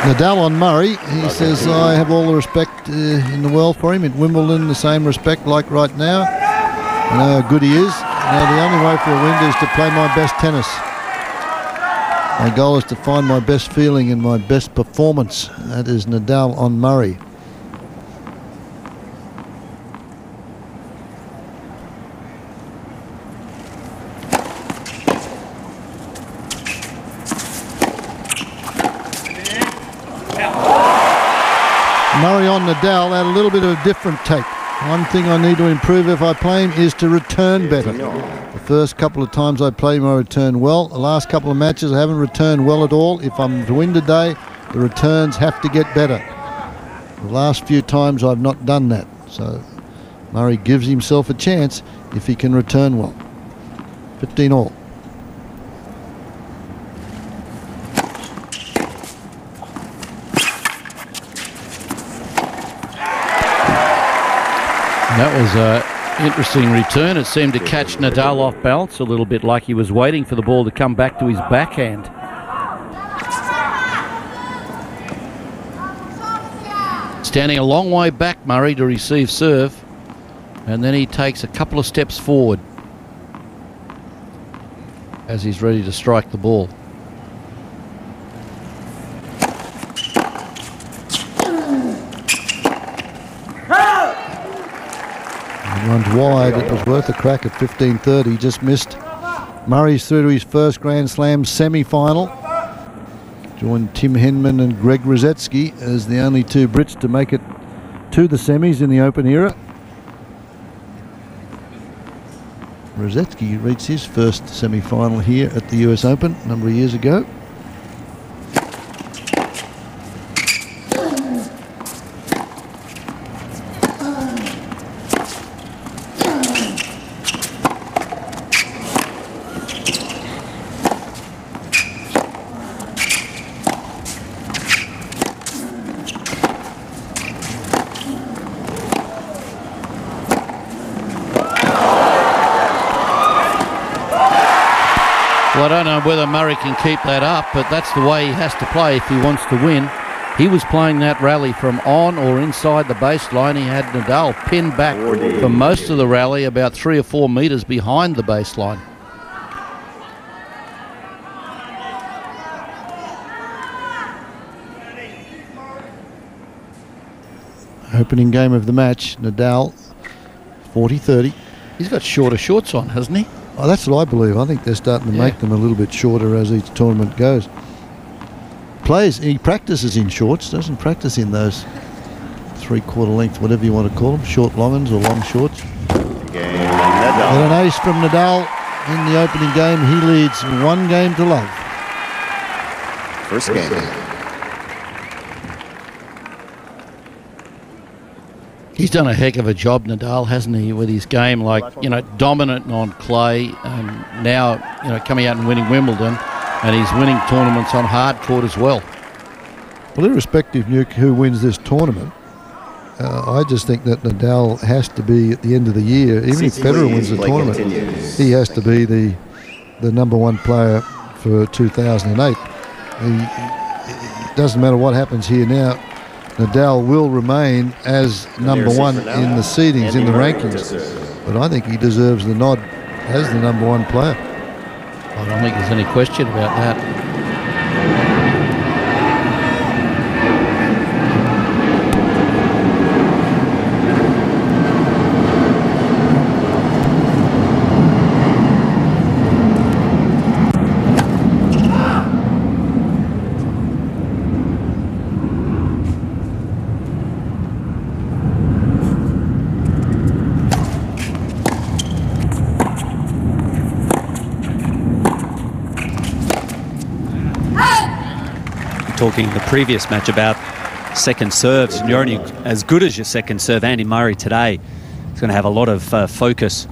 Nadal on Murray. He says, I have all the respect in the world for him. At Wimbledon, the same respect like right now. I know how good he is. Now, the only way for a win is to play my best tennis. My goal is to find my best feeling and my best performance. That is Nadal on Murray. Murray on Nadal had a little bit of a different take. One thing I need to improve if I play him is to return better. The first couple of times I played him, I returned well. The last couple of matches, I haven't returned well at all. If I'm to win today, the returns have to get better. The last few times I've not done that. So Murray gives himself a chance if he can return well. 15 all. That was an interesting return. It seemed to catch Nadal off balance a little bit, like he was waiting for the ball to come back to his backhand. Standing a long way back, Murray, to receive serve. And then he takes a couple of steps forward as he's ready to strike the ball. Runs wide. It was worth a crack at 15-30. Just missed. Murray's through to his first Grand Slam semi-final. Joined Tim Henman and Greg Rosetsky as the only two Brits to make it to the semis in the Open era. Rosetsky reached his first semi-final here at the US Open a number of years ago. Well, I don't know whether Murray can keep that up, but that's the way he has to play if he wants to win. He was playing that rally from on or inside the baseline. He had Nadal pinned back for most of the rally, about 3 or 4 metres behind the baseline. Opening game of the match, Nadal 40-30. He's got shorter shorts on, hasn't he? Oh, that's what I believe. I think they're starting to make them a little bit shorter as each tournament goes. He practices in shorts, doesn't practice in those 3/4 length, whatever you want to call them, short long-uns or long shorts. And an ace from Nadal in the opening game. He leads 1-0. First game. He's done a heck of a job, Nadal, hasn't he, with his game, like, you know, dominant on clay, and now, you know, coming out and winning Wimbledon, and he's winning tournaments on hard court as well. Well, irrespective, Nuke, who wins this tournament, I just think that Nadal has to be, at the end of the year, even if Federer wins the tournament, he has to be the #1 player for 2008. It doesn't matter what happens here now. Nadal will remain as #1 in the seedings, in the rankings. But I think he deserves the nod as the #1 player. I don't think there's any question about that. Talking in the previous match about second serves, and you're only as good as your second serve. Andy Murray today is going to have a lot of focus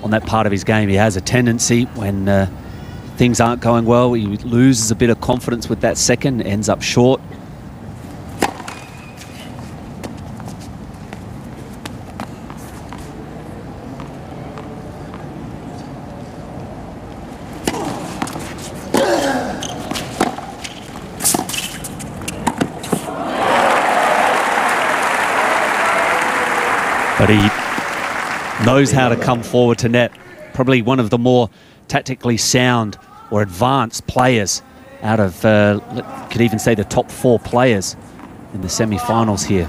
on that part of his game. He has a tendency when things aren't going well, he loses a bit of confidence with that second, ends up short. But he knows how to come forward to net. Probably one of the more tactically sound or advanced players out of, could even say, the top 4 players in the semi-finals here.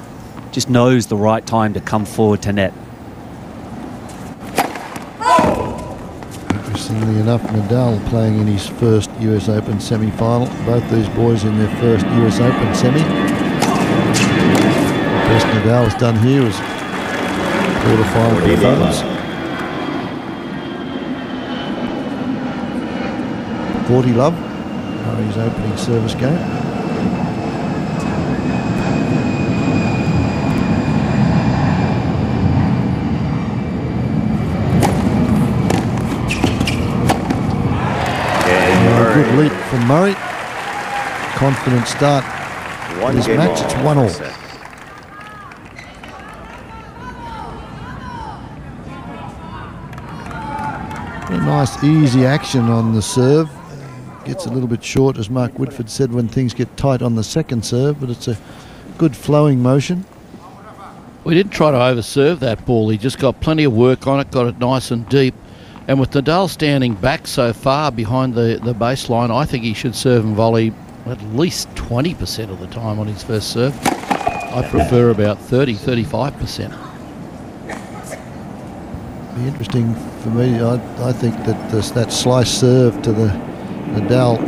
Just knows the right time to come forward to net. Interestingly enough, Nadal playing in his first US Open semi-final. Both these boys in their first US Open semi. The best Nadal has done here is quarter-final performance. 40 love, Murray's opening service game. Good lead from Murray. Confident start. This match, it's 1-all. Very nice, easy action on the serve. Gets a little bit short, as Mark Whitford said, when things get tight on the second serve, but it's a good flowing motion. We didn't try to overserve that ball. He just got plenty of work on it, got it nice and deep. And with Nadal standing back so far behind the baseline, I think he should serve and volley at least 20% of the time on his first serve. I prefer about 30-35%. Be interesting for me. I think that that slice serve to the Nadal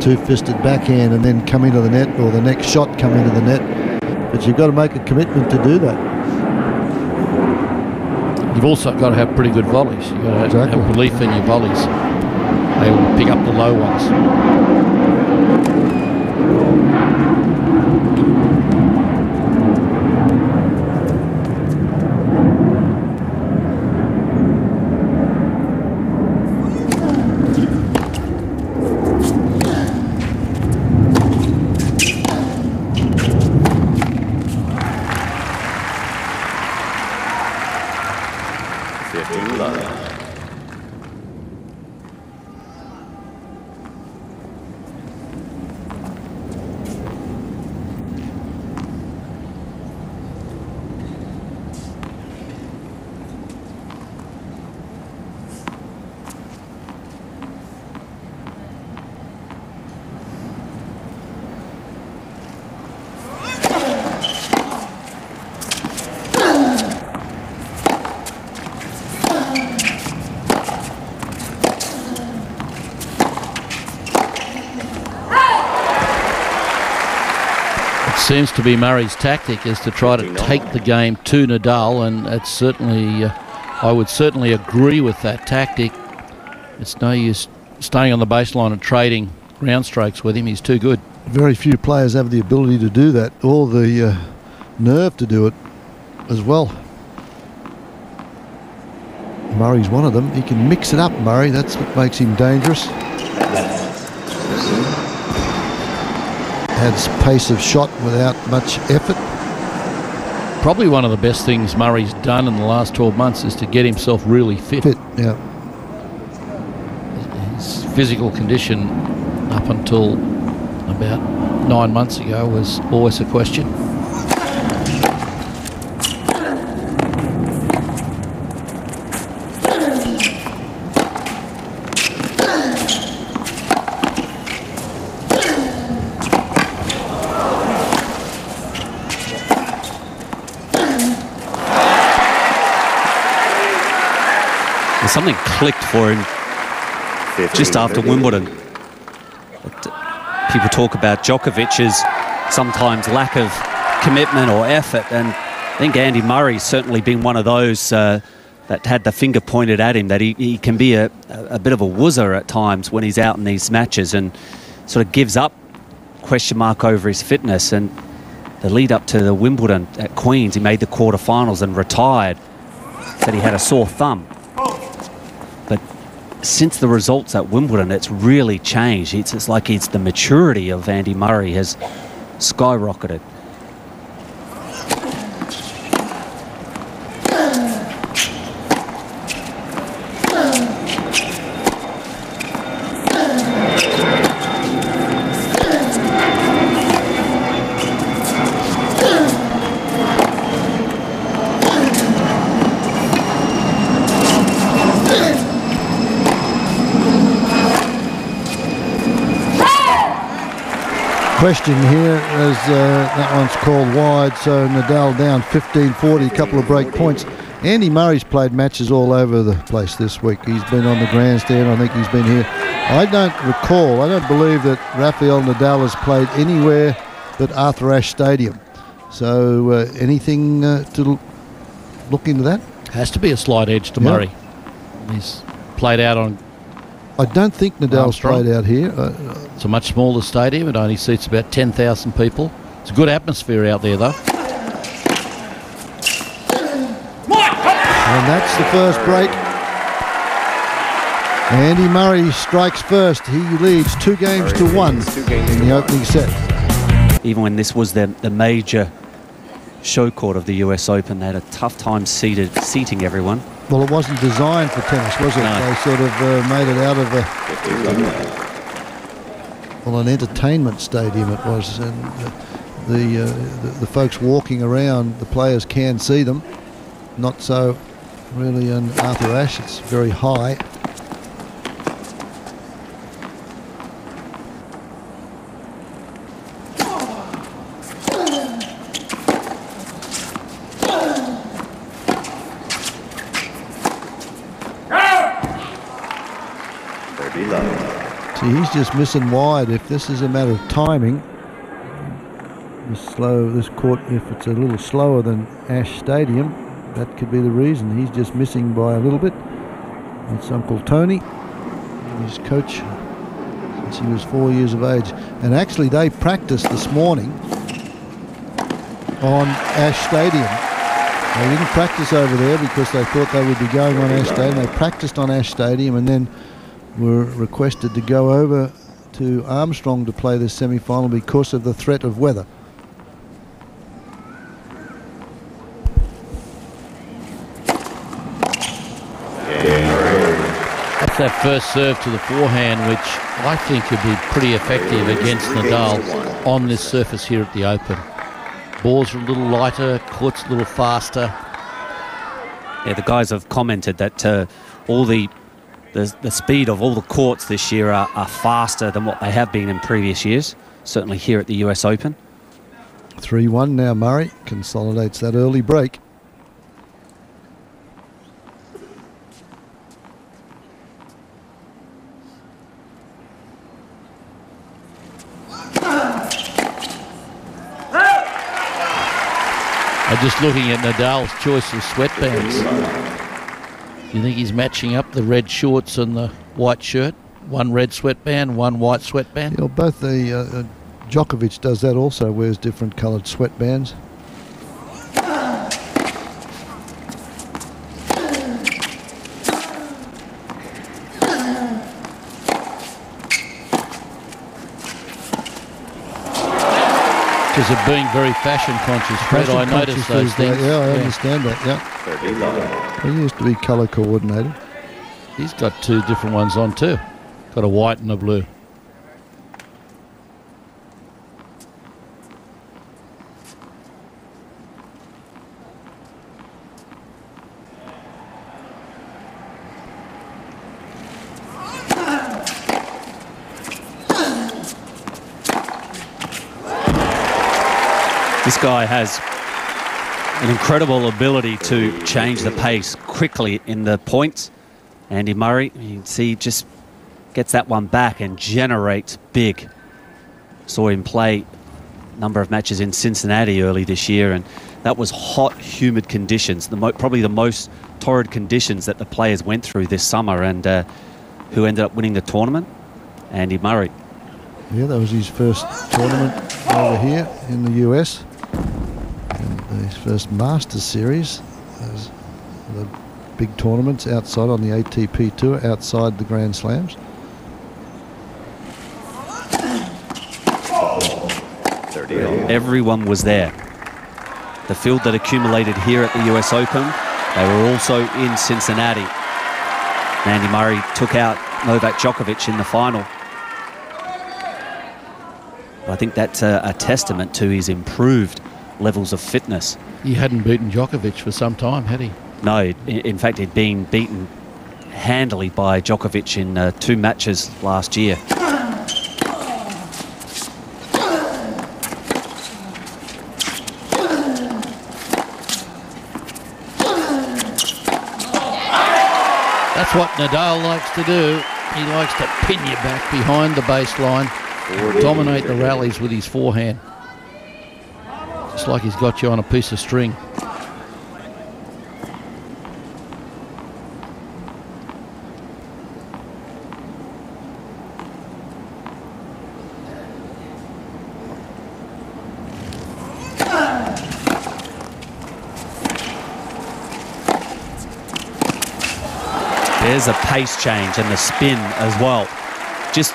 two-fisted backhand and then come into the net, or the next shot come into the net. But you've got to make a commitment to do that. You've also got to have pretty good volleys. You've got to have belief in your volleys. They will pick up the low ones. Seems to be Murray's tactic is to try to take the game to Nadal, and it's certainly, I would certainly agree with that tactic. It's no use staying on the baseline and trading ground strokes with him. He's too good. Very few players have the ability to do that, or the nerve to do it as well. Murray's one of them. He can mix it up, Murray. That's what makes him dangerous. Adds pace of shot without much effort. Probably one of the best things Murray's done in the last 12 months is to get himself really fit. Yeah. His physical condition up until about 9 months ago was always a question. Something clicked for him just after Wimbledon. People talk about Djokovic's sometimes lack of commitment or effort, and I think Andy Murray's certainly been one of those that had the finger pointed at him, that he can be a bit of a woozer at times when he's out in these matches and sort of gives up, question mark over his fitness. And the lead up to the Wimbledon at Queen's, he made the quarterfinals and retired. Said he had a sore thumb. But since the results at Wimbledon, it's really changed. It's like the maturity of Andy Murray has skyrocketed. question here as that one's called wide, so Nadal down 15-40, a couple of break points. Andy Murray's played matches all over the place this week. He's been on the grandstand. I think he's been here. I don't believe that Rafael Nadal has played anywhere but Arthur Ashe Stadium. So anything to look into that? Has to be a slight edge to Murray. He's played out on... I don't think Nadal's played out here. It's a much smaller stadium. It only seats about 10,000 people. It's a good atmosphere out there, though. And that's the first break. Andy Murray strikes first. He leads 2-1 in the opening set. Even when this was the major show court of the US Open, they had a tough time seating everyone. Well, it wasn't designed for tennis, was it? No. They sort of made it out of an entertainment stadium it was. And the folks walking around, the players can see them. Not so really on Arthur Ashe. It's very high. See, he's just missing wide. If this is a matter of timing, this court, if it's a little slower than Ashe Stadium, that could be the reason. He's just missing by a little bit. It's Uncle Tony, his coach since he was 4 years of age. And actually they practiced this morning on Ashe Stadium. They didn't practice over there because they thought they would be going on Ashe Stadium. They practiced on Ashe Stadium and then were requested to go over to Armstrong to play this semi-final because of the threat of weather. That's that first serve to the forehand, which I think could be pretty effective against Nadal on this surface here at the Open. Balls are a little lighter, court's a little faster. Yeah, the guys have commented that all the speed of all the courts this year are faster than what they have been in previous years, certainly here at the US Open. 3-1 now. Murray consolidates that early break. Just looking at Nadal's choice of sweatbands. Do you think he's matching up the red shorts and the white shirt? One red sweatband, one white sweatband? Yeah, both the Djokovic does that also, wears different coloured sweatbands. Because of being very fashion conscious, Fred, I noticed those things. Yeah, I understand that, yeah. He used to be colour coordinated. He's got two different ones on too. Got a white and a blue. This guy has an incredible ability to change the pace quickly in the points. Andy Murray, you can see, just gets that one back and generates big. Saw him play a number of matches in Cincinnati early this year, and that was hot, humid conditions, probably the most torrid conditions that the players went through this summer, and who ended up winning the tournament? Andy Murray. Yeah, that was his first tournament over here in the US. And his first Masters series. Those the big tournaments outside on the ATP Tour, outside the Grand Slams. Everyone was there. The field that accumulated here at the US Open, they were also in Cincinnati. Andy Murray took out Novak Djokovic in the final. I think that's a testament to his improved levels of fitness. He hadn't beaten Djokovic for some time, had he? No, in fact, he'd been beaten handily by Djokovic in 2 matches last year. That's what Nadal likes to do. He likes to pin you back behind the baseline and dominate the rallies with his forehand. Just like he's got you on a piece of string. There's a pace change and the spin as well. Just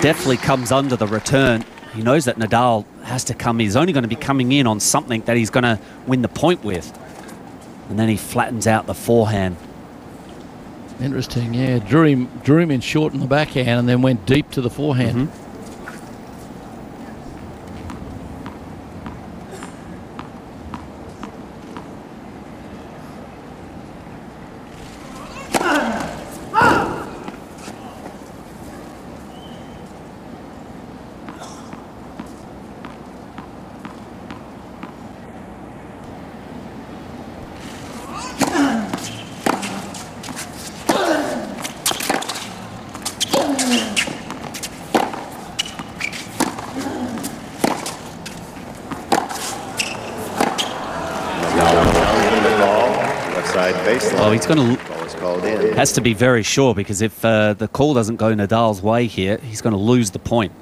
definitely comes under the return. He knows that Nadal has to come. He's only going to be coming in on something that he's going to win the point with. And then he flattens out the forehand. Interesting, yeah. Drew him in short in the backhand and then went deep to the forehand. Mm-hmm. Well, he's going to has to be very sure, because if the call doesn't go Nadal's way here, he's going to lose the point.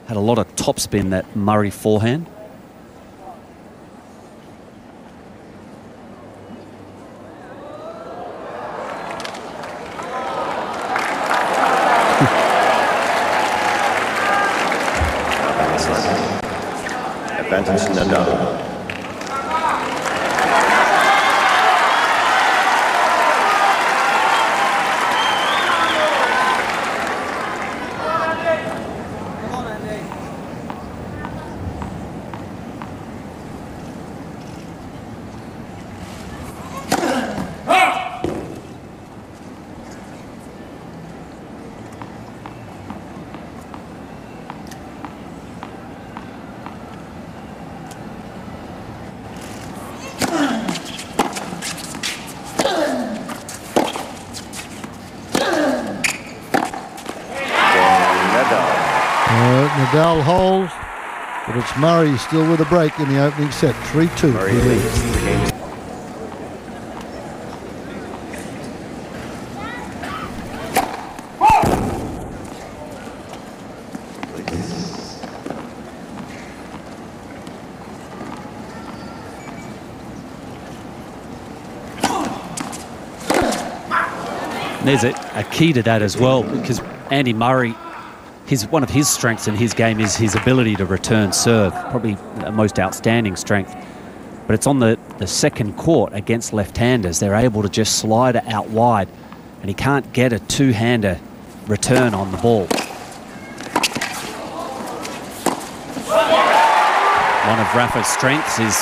Had a lot of topspin, that Murray forehand. Advantage Nadal. Nadal holds, but it's Murray still with a break in the opening set. 3-2. Murray leads the game. There's a key to that as well, because Andy Murray, one of his strengths in his game is his ability to return serve, probably the most outstanding strength. But it's on the second court against left-handers. They're able to just slide it out wide, and he can't get a two-hander return on the ball. One of Rafa's strengths is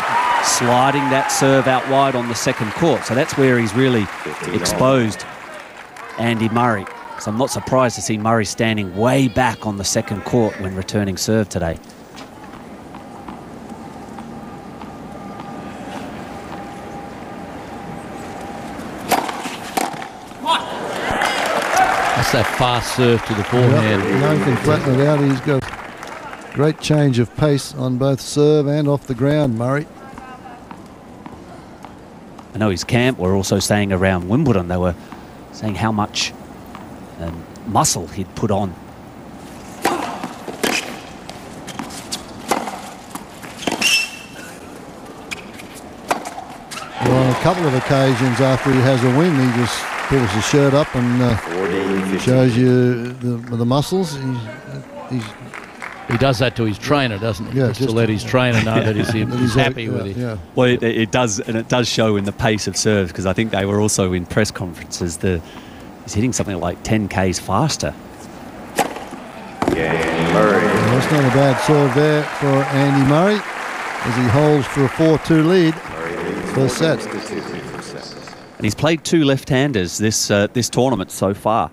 sliding that serve out wide on the second court. So that's where he's really exposed Andy Murray. So I'm not surprised to see Murray standing way back on the second court when returning serve today. That's that fast serve to the forehand. No one can flatten it out. He's got great change of pace on both serve and off the ground, Murray. I know his camp were also saying around Wimbledon, they were saying how much muscle he'd put on. Well, on a couple of occasions after he has a win, he just pulls his shirt up and shows you the muscles. He does that to his trainer, doesn't he? Yeah, just to let his trainer know that he's happy with it. Yeah. Well, it does, and it does show in the pace of serve, because I think they were also in press conferences. He's hitting something like 10 Ks faster. Murray. Well, that's not a bad serve there for Andy Murray as he holds for a 4-2 lead. First set. And he's played two left-handers this tournament so far.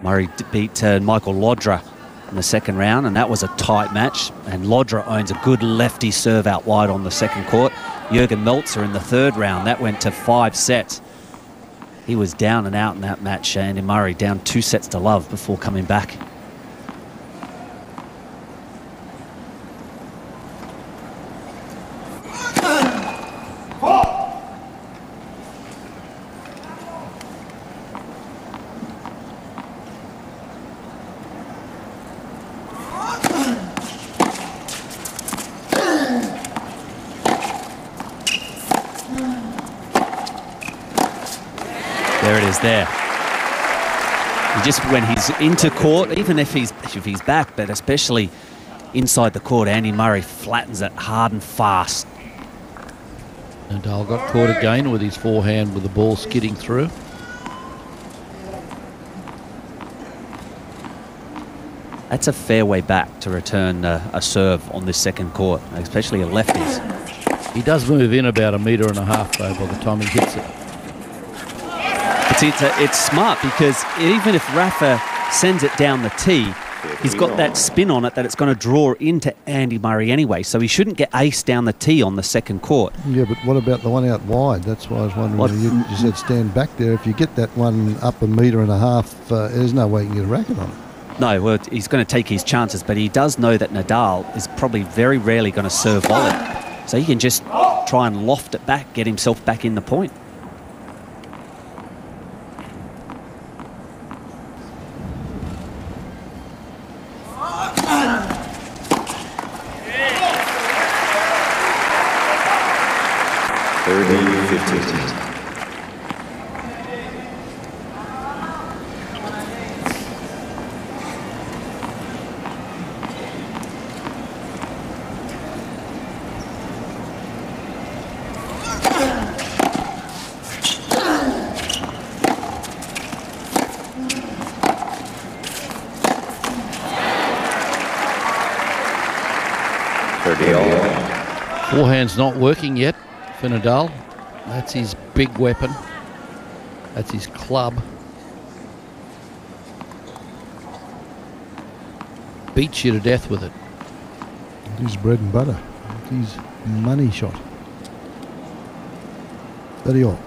Murray beat Michael Lodra in the second round, and that was a tight match. And Lodra owns a good lefty serve out wide on the second court. Jürgen Meltzer in the third round. That went to 5 sets. He was down and out in that match. Andy Murray down 2 sets to love before coming back. There it is there. Just when he's into court, even if he's back, but especially inside the court, Andy Murray flattens it hard and fast. Nadal got caught again with his forehand with the ball skidding through. That's a fair way back to return a serve on this second court, especially a lefties. He does move in about 1.5 meters though by the time he hits it. It's smart because even if Rafa sends it down the tee, he's got that spin on it that it's going to draw into Andy Murray anyway, so he shouldn't get ace down the tee on the second court. Yeah, but what about the one out wide? That's why I was wondering. You said stand back there. If you get that one up 1.5 meters, there's no way you can get a racket on it. No, well, he's going to take his chances, but he does know that Nadal is probably very rarely going to serve volley, so he can just try and loft it back, get himself back in the point. Forehand's not working yet for Nadal. That's his big weapon. That's his club. Beats you to death with it. His bread and butter. His money shot. Steady on.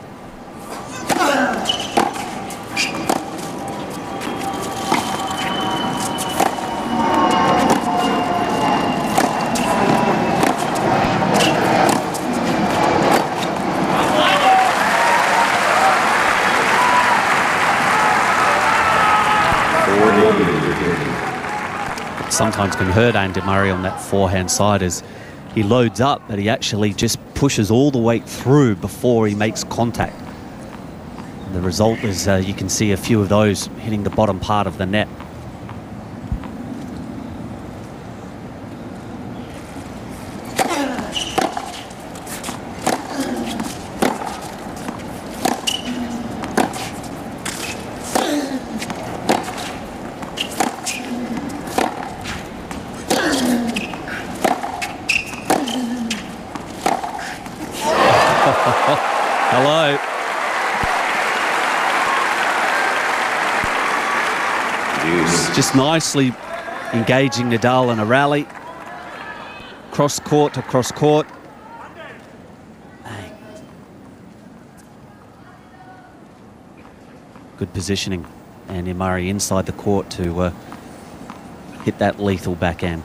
Sometimes can hurt Andy Murray on that forehand side as he loads up, but he actually just pushes all the way through before he makes contact. And the result is you can see a few of those hitting the bottom part of the net. Hello. Just nicely engaging Nadal in a rally. Cross court to cross court. Bang. Good positioning. Andy Murray inside the court to hit that lethal backhand.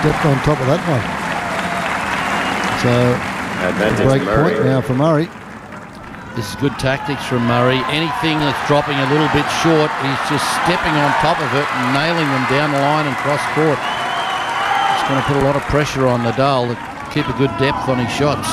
Stepped on top of that one. So, break point now for Murray. This is good tactics from Murray. Anything that's dropping a little bit short, he's just stepping on top of it and nailing them down the line and cross court. It's going to put a lot of pressure on Nadal to keep a good depth on his shots.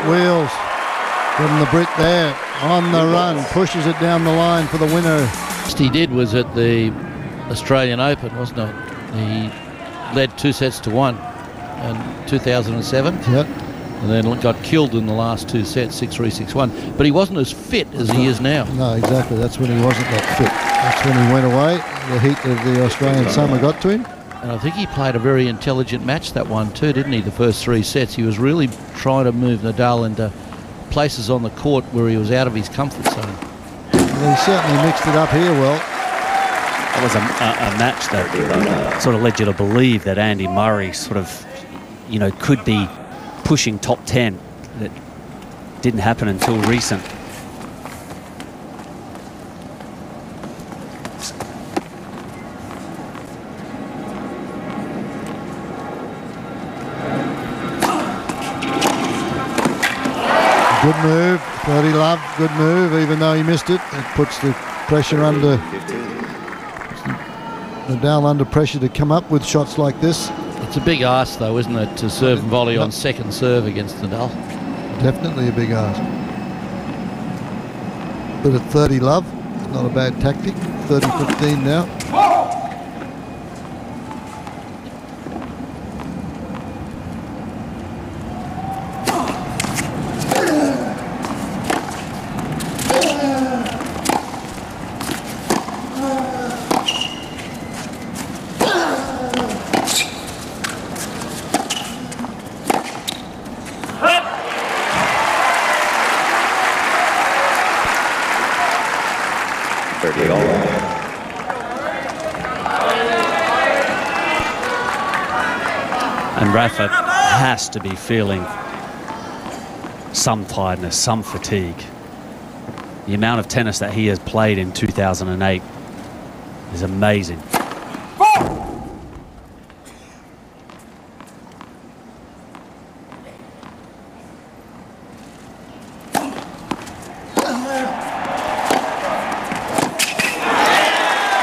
wheels. Getting the Brit there on the run, pushes it down the line for the winner. Last he did was at the Australian Open, wasn't it? He led 2-1 in 2007. Yep. And then got killed in the last 2 sets, 6-3, 6-1. But he wasn't as fit as he is now. No, exactly. That's when he wasn't that fit. That's when he went away. The heat of the Australian summer got to him. And I think he played a very intelligent match, that one too, didn't he? The first 3 sets. He was really trying to move Nadal into places on the court where he was out of his comfort zone. Well, he certainly mixed it up here well. That was a match that sort of led you to believe that Andy Murray sort of, you know, could be pushing top 10. That didn't happen until recent. Good move, 30 love, good move, even though he missed it. It puts the pressure under, Nadal under pressure to come up with shots like this. It's a big ask though, isn't it, to serve and volley on second serve against Nadal? Definitely a big ask. But at 30 love, not a bad tactic. 30-15 now. And Rafa has to be feeling some tiredness, some fatigue. The amount of tennis that he has played in 2008 is amazing.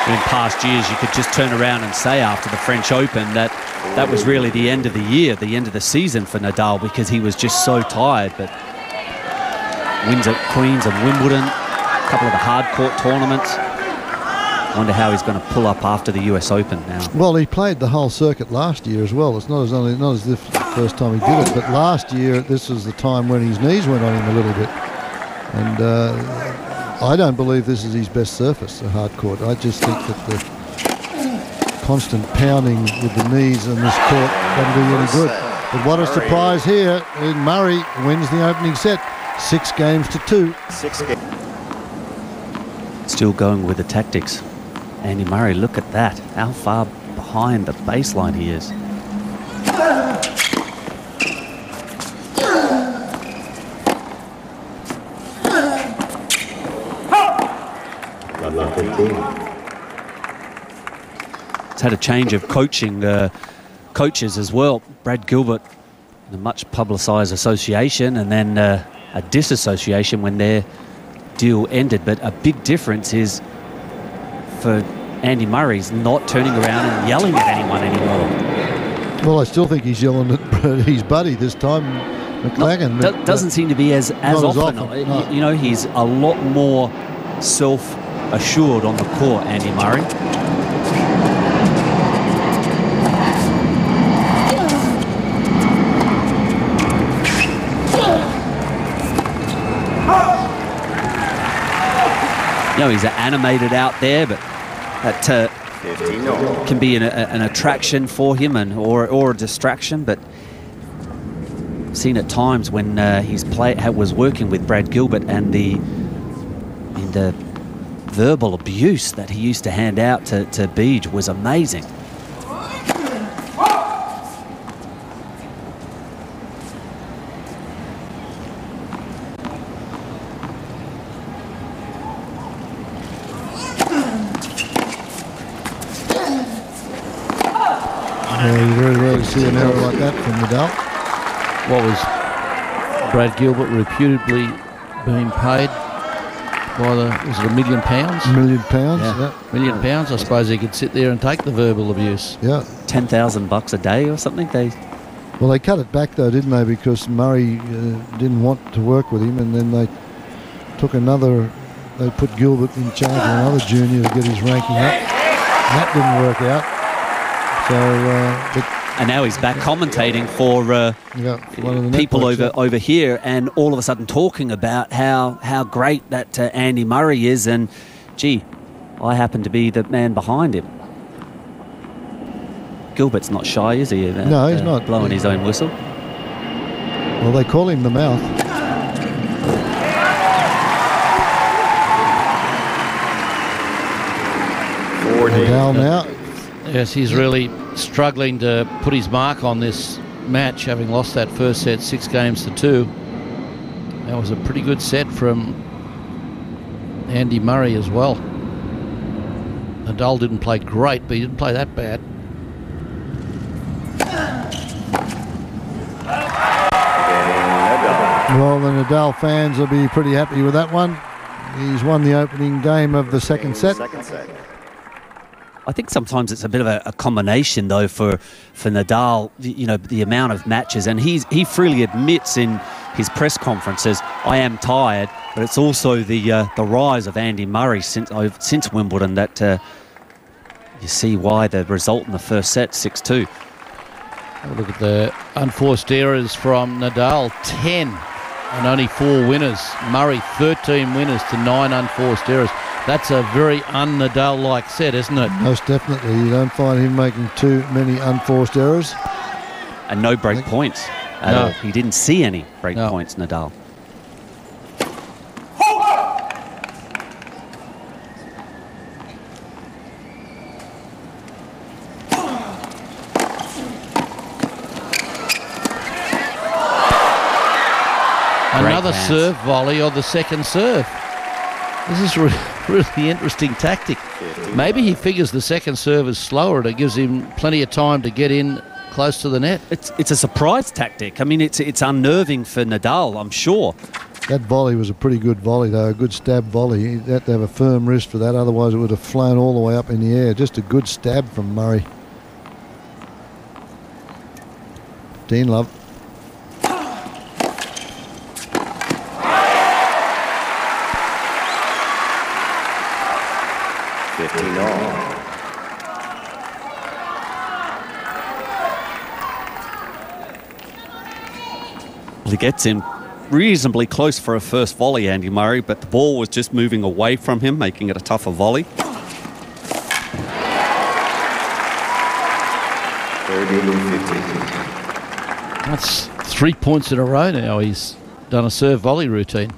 In past years, you could just turn around and say after the French Open that that was really the end of the year, the end of the season for Nadal, because he was just so tired. But wins at Queens and Wimbledon, a couple of the hard court tournaments. Wonder how he's going to pull up after the US Open now. Well, he played the whole circuit last year as well. It's not as if the first time he did it, but last year this was the time when his knees went on him a little bit. And I don't believe this is his best surface, the hard court. I just think that the constant pounding with the knees on this court doesn't do you any good. But what a surprise here. Murray wins the opening set, 6-2. Still going with the tactics. Andy Murray, look at that. How far behind the baseline he is. It's had a change of coaches as well. Brad Gilbert, in a much publicised association, and then a disassociation when their deal ended. But a big difference is for Andy Murray's not turning around and yelling at anyone anymore. Well, I still think he's yelling at his buddy this time, McLagan. Doesn't seem to be as often. No. You know, he's a lot more self-assured on the court, Andy Murray. You know, he's animated out there, but that can be an attraction for him or a distraction. But I've seen at times when was working with Brad Gilbert and the verbal abuse that he used to hand out to Beej was amazing. You very rarely see an error like that from Nadal. What was Brad Gilbert reputedly being paid by was it £1 million? £1 million, yeah. £1 million. I suppose he could sit there and take the verbal abuse. Yeah. $10,000 a day or something. Well, they cut it back though, didn't they? Because Murray didn't want to work with him, and then they took another. They put Gilbert in charge of another junior to get his ranking up. That didn't work out. So, and now he's back commentating for one of the people over here, and all of a sudden talking about how great that Andy Murray is, and gee, I happen to be the man behind him. Gilbert's not shy, is he? No, he's not. Blowing his own whistle. Well, they call him the mouth. Nadal now. Yes, he's really struggling to put his mark on this match, having lost that first set 6-2. That was a pretty good set from Andy Murray as well. Nadal didn't play great, but he didn't play that bad. Well, the Nadal fans will be pretty happy with that one. He's won the opening game of the second set. I think sometimes it's a bit of a combination, though, for Nadal, you know, the amount of matches. And he freely admits in his press conferences, I am tired, but it's also the rise of Andy Murray since Wimbledon that you see why the result in the first set, 6-2. Look at the unforced errors from Nadal, 10 and only 4 winners. Murray, 13 winners to 9 unforced errors. That's a very un-Nadal-like set, isn't it? Most definitely. You don't find him making too many unforced errors. And no break points at all. He didn't see any break points, Nadal. Another serve volley on the second serve. This is really interesting tactic. Maybe he figures the second serve is slower and it gives him plenty of time to get in close to the net. It's a surprise tactic. I mean, it's unnerving for Nadal, I'm sure. That volley was a pretty good volley, though, a good stab volley. He had to have a firm wrist for that, otherwise it would have flown all the way up in the air. Just a good stab from Murray. Dean Love. He gets in reasonably close for a first volley, Andy Murray, but the ball was just moving away from him, making it a tougher volley. 30-15. That's 3 points in a row now. He's done a serve volley routine.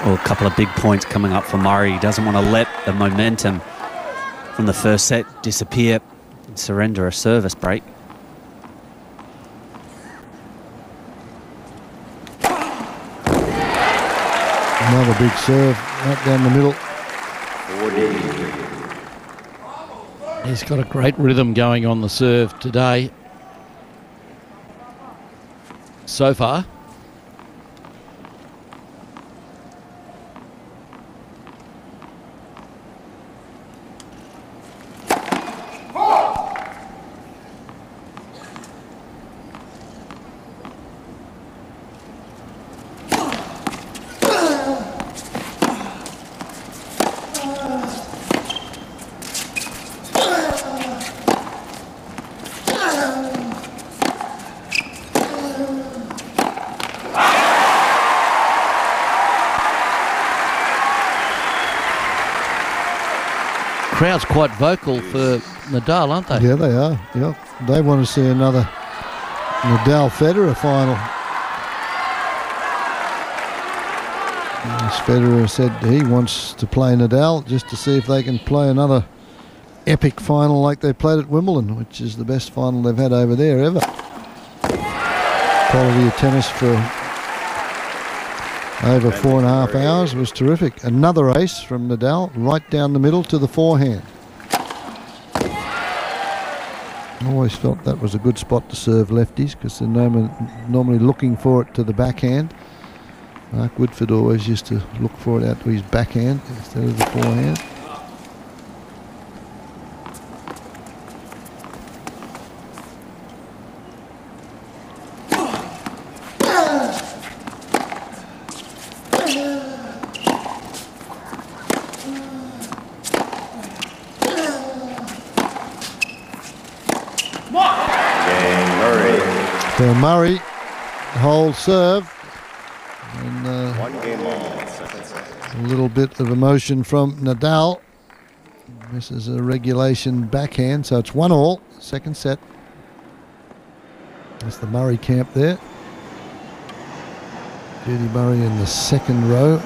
Well, a couple of big points coming up for Murray. He doesn't want to let the momentum from the first set disappear and surrender a service break. Another big serve right down the middle. He's got a great rhythm going on the serve today so far. Crowd's quite vocal for Nadal, aren't they? Yeah, they are. Yeah, they want to see another Nadal-Federer final. As Federer said, he wants to play Nadal just to see if they can play another epic final like they played at Wimbledon, which is the best final they've had over there ever. Quality of tennis for over 4.5 hours was terrific. Another ace from Nadal, right down the middle to the forehand. I always felt that was a good spot to serve lefties because they're normally looking for it to the backhand. Mark Woodford always used to look for it out to his backhand instead of the forehand. So Murray, hold serve. And, 1 game on, second set. a little bit of emotion from Nadal. This is a regulation backhand, so it's 1-1, second set. That's the Murray camp there. Judy Murray in the second row.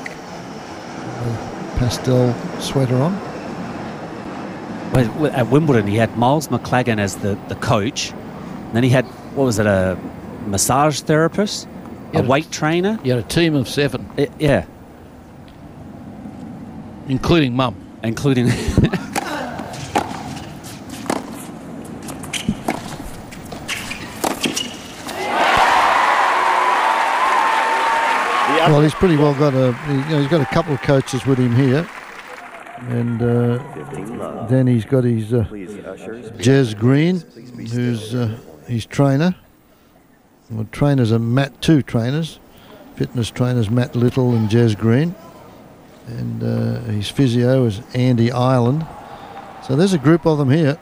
Pastel sweater on. At Wimbledon, he had Miles McLagan as the coach. And then he had, what was it, a massage therapist? A weight trainer? You had a team of 7. Yeah. Including Mum. Including... Well, he's pretty well got he's got a couple of coaches with him here. And then he's got his Jez Green, who's his trainer. Well, trainers are two trainers, fitness trainers Matt Little and Jez Green. And his physio is Andy Ireland. So there's a group of them here.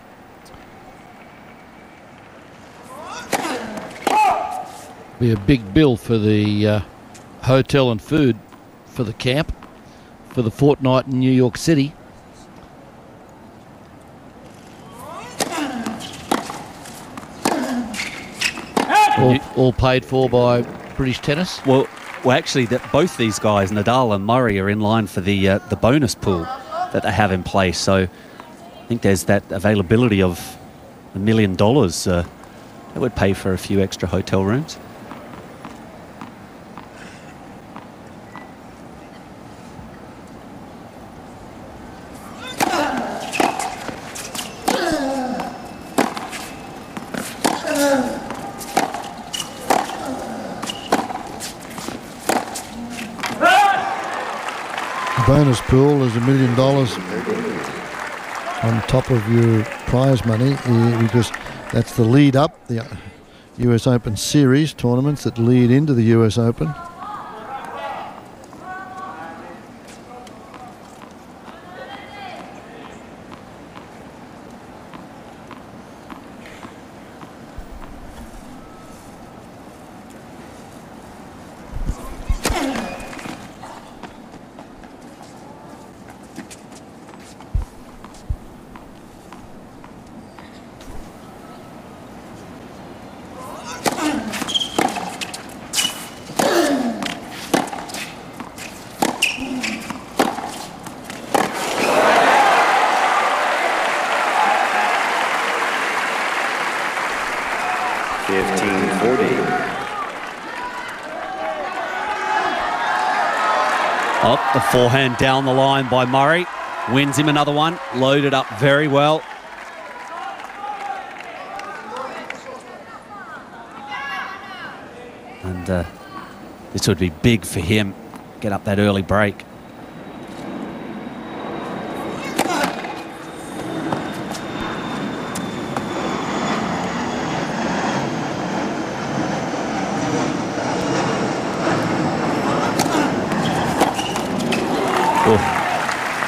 Be a big bill for the hotel and food for the camp for the fortnight in New York City. All paid for by British Tennis. Well, actually, both these guys, Nadal and Murray, are in line for the bonus pool that they have in place. So I think there's that availability of $1 million that would pay for a few extra hotel rooms. Bonus pool is $1 million on top of your prize money because that's the lead up, the US Open Series tournaments that lead into the US Open. The forehand down the line by Murray. Wins him another one. Loaded up very well. And this would be big for him. Get up that early break.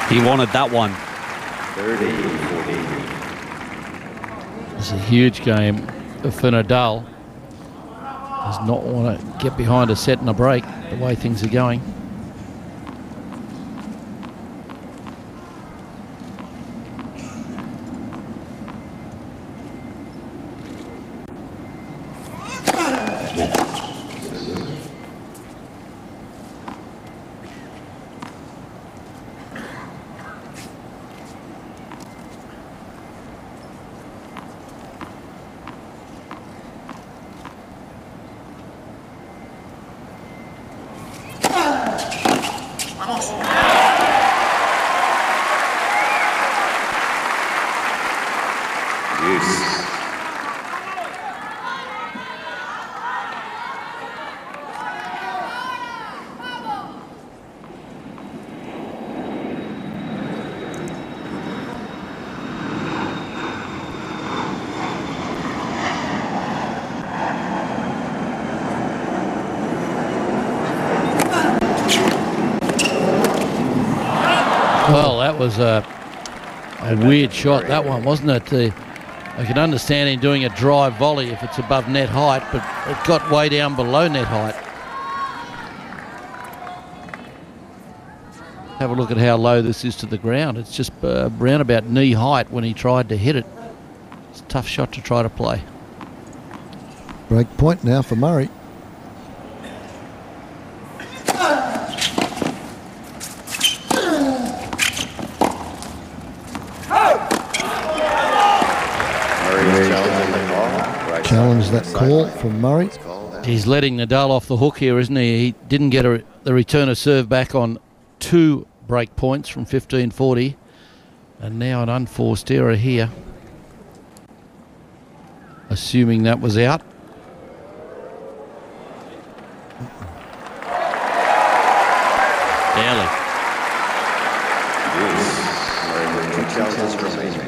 He wanted that one. 30-40. It's a huge game for Nadal. Does not want to get behind a set and a break the way things are going. Well, that was a weird shot, that one, wasn't it? I can understand him doing a drive volley if it's above net height, but it got way down below net height. Have a look at how low this is to the ground. It's just around about knee height when he tried to hit it. It's a tough shot to try to play. Break point now for Murray. Challenge that call from Murray. He's letting Nadal off the hook here, isn't he? He didn't get the return of serve back on 2 break points from 15-40, and now an unforced error here. Assuming that was out. Barely. Two challenges remaining.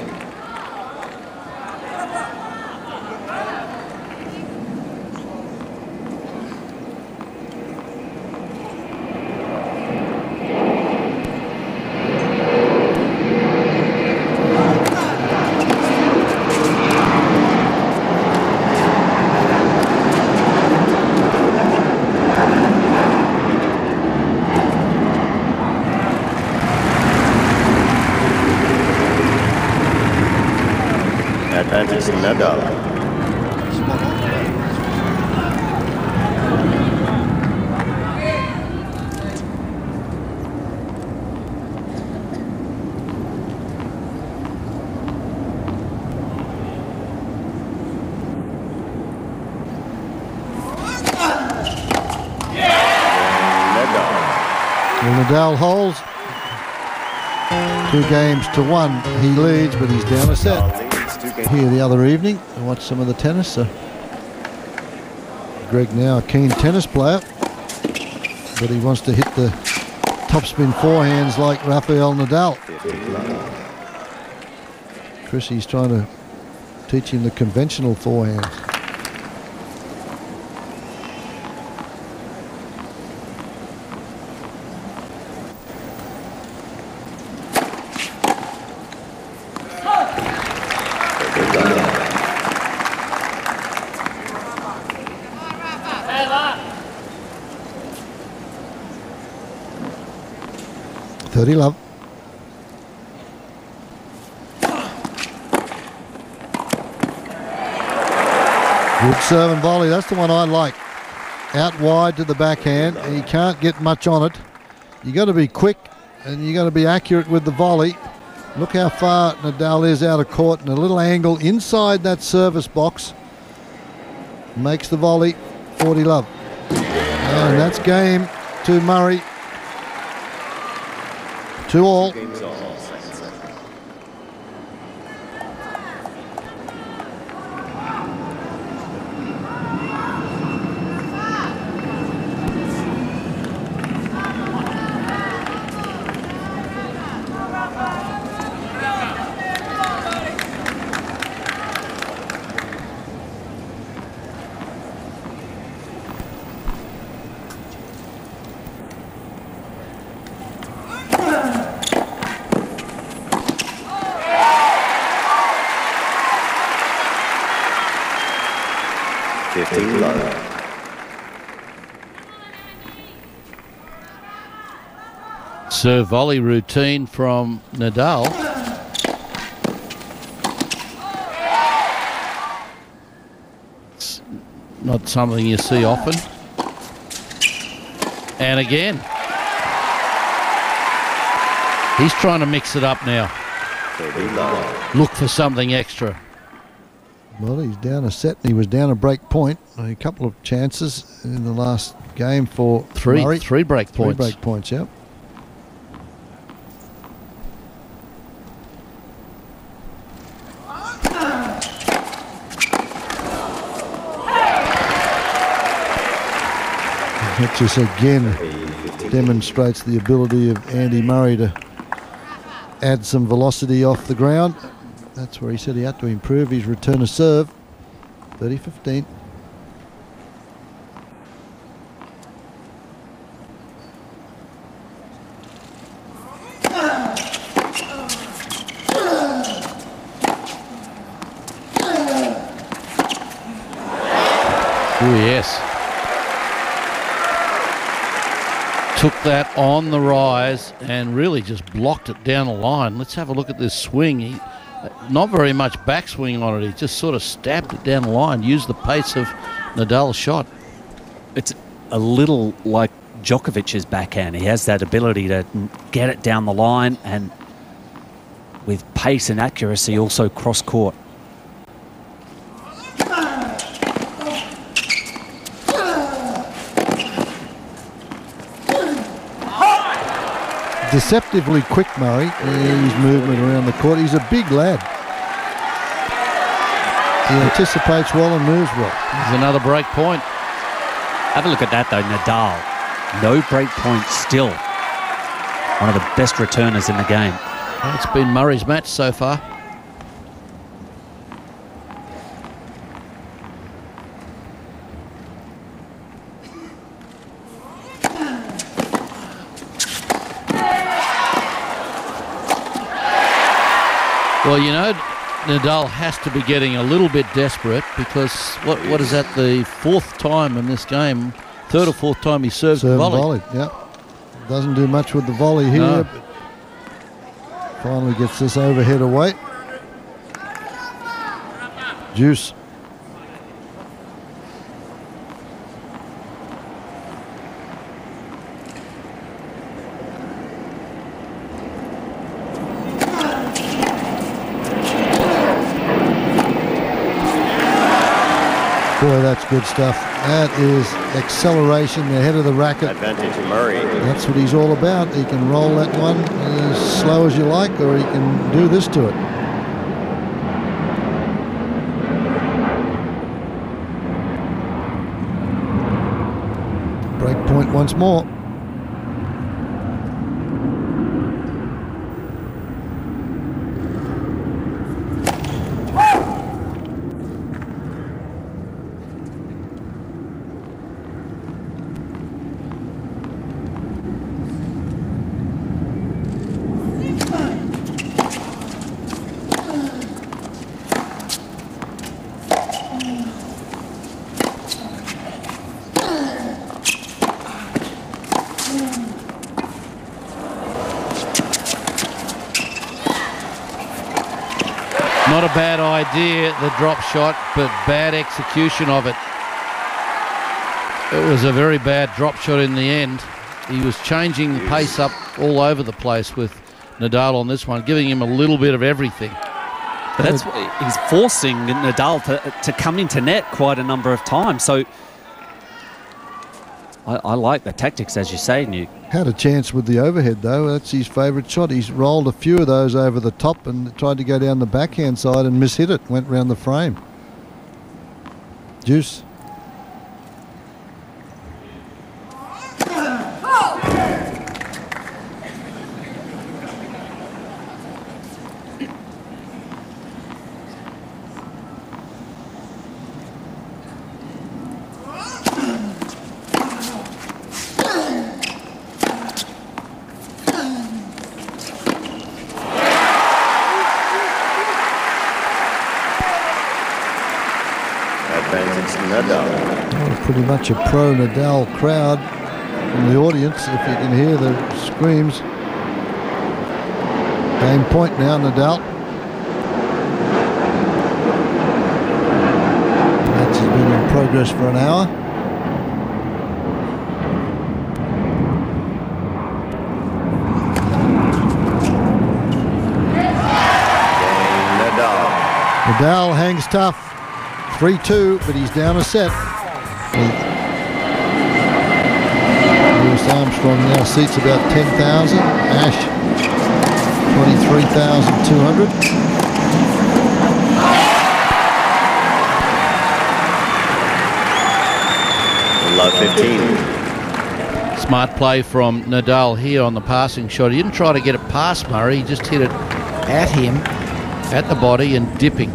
Advantage to Nadal. Well, Nadal holds 2-1. He leads, but he's down a set. Here the other evening and watch some of the tennis. Greg now a keen tennis player, but he wants to hit the topspin forehands like Rafael Nadal. Chrissy's trying to teach him the conventional forehands. Love. Good serve and volley. That's the one I like. Out wide to the backhand. He can't get much on it. You got to be quick and you got to be accurate with the volley. Look how far Nadal is out of court, and a little angle inside that service box makes the volley 40 love. And that's game to Murray. 2-all. Serve volley routine from Nadal. It's not something you see often. And again, he's trying to mix it up now. Look for something extra. Well, he's down a set and he was down a break point. A couple of chances in the last game for Murray. Three break points. 3 break points, yep. That just again demonstrates the ability of Andy Murray to add some velocity off the ground. That's where he said he had to improve his return of serve. 30-15. yes. Took that on the rise and really just blocked it down the line. Let's have a look at this swing. Not very much backswing on it. He just sort of stabbed it down the line, used the pace of Nadal's shot. It's a little like Djokovic's backhand. He has that ability to get it down the line and with pace and accuracy also cross court. Deceptively quick, Murray, his movement around the court. He's a big lad. He anticipates well and moves well. There's another break point. Have a look at that, though. Nadal, no break point still. One of the best returners in the game. Well, it's been Murray's match so far. Well, you know, Nadal has to be getting a little bit desperate because what is that, the fourth time in this game, third or fourth time he serves the volley. Yeah. Doesn't do much with the volley here, no. But finally gets this overhead away. Juice. Boy, that's good stuff. That is acceleration ahead of the racket. Advantage Murray. That's what he's all about. He can roll that one as slow as you like, or he can do this to it. Break point once more. Not a bad idea, the drop shot, but bad execution of it. It was a very bad drop shot in the end. He was changing the pace up all over the place with Nadal on this one, giving him a little bit of everything. But that's he's forcing Nadal to come into net quite a number of times. So I like the tactics, as you say, Nuke. Had a chance with the overhead, though. That's his favourite shot. He's rolled a few of those over the top and tried to go down the backhand side and mishit it. Went round the frame. Juice. Pretty much a pro Nadal crowd from the audience, if you can hear the screams. Game point now, Nadal. The match has been in progress for an hour. Nadal hangs tough. 3-2, but he's down a set. Lewis Armstrong now seats about 10,000. Ash, 23,200. Love 15. Smart play from Nadal here on the passing shot. He didn't try to get it past Murray. He just hit it at him, at the body and dipping.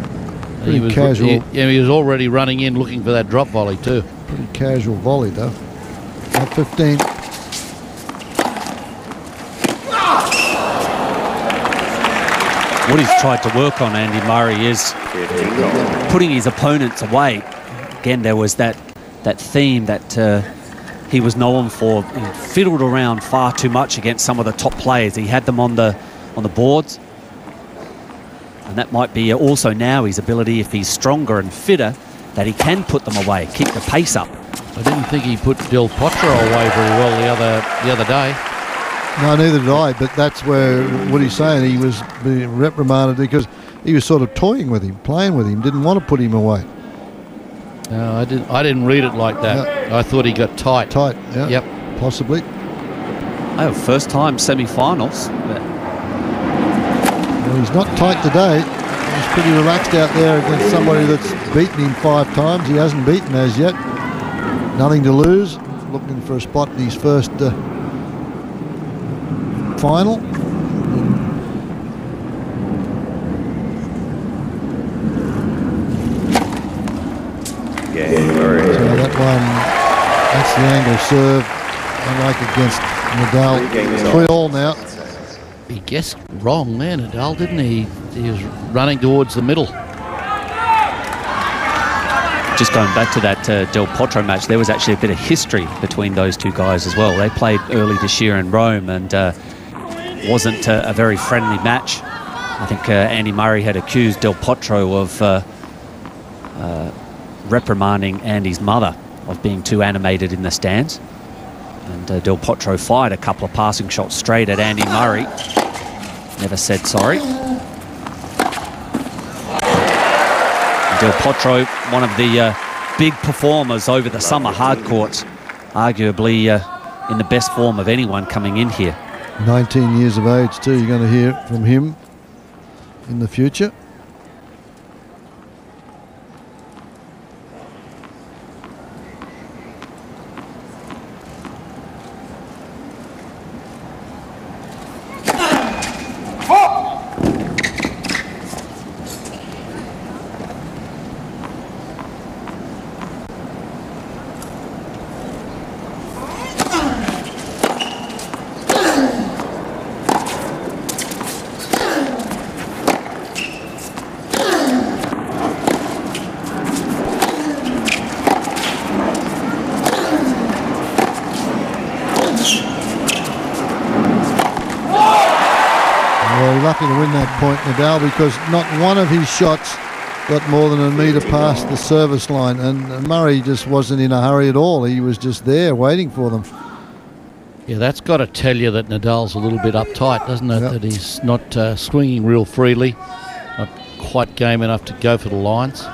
He was casual. He was already running in looking for that drop volley too. Pretty casual volley though. At 15. What he's tried to work on, Andy Murray, is putting his opponents away. Again, there was that that theme that he was known for. He fiddled around far too much against some of the top players. He had them on the boards, and that might be also now his ability, if he's stronger and fitter, that he can put them away, keep the pace up. I didn't think he put Del Potro away very well the other day. No, neither did I, but that's where what he's saying, he was being reprimanded because he was sort of toying with him, playing with him, didn't want to put him away. No, I didn't read it like that. No. I thought he got tight. Tight, yeah. Yep. Possibly. Oh, first time semi-finals. Well, he's not tight today. He's pretty relaxed out there against somebody that's beaten him 5 times. He hasn't beaten as yet. Nothing to lose. Looking for a spot in his first final. So that one, that's the angle serve. I like against Nadal. 3-all now. He guessed wrong there, Nadal, didn't he? He was running towards the middle. Just going back to that Del Potro match, there was actually a bit of history between those two guys as well. They played early this year in Rome, and wasn't a very friendly match. I think Andy Murray had accused Del Potro of reprimanding Andy's mother of being too animated in the stands. And Del Potro fired a couple of passing shots straight at Andy Murray. Never said sorry. Del Potro, one of the big performers over the summer hard courts, arguably in the best form of anyone coming in here. 19 years of age too. You're going to hear from him in the future. Lucky to win that point, Nadal, because not one of his shots got more than a metre past the service line, and Murray just wasn't in a hurry at all. He was just there waiting for them. Yeah, that's got to tell you that Nadal's a little bit uptight, doesn't it? Yep. That he's not swinging real freely, not quite game enough to go for the lines.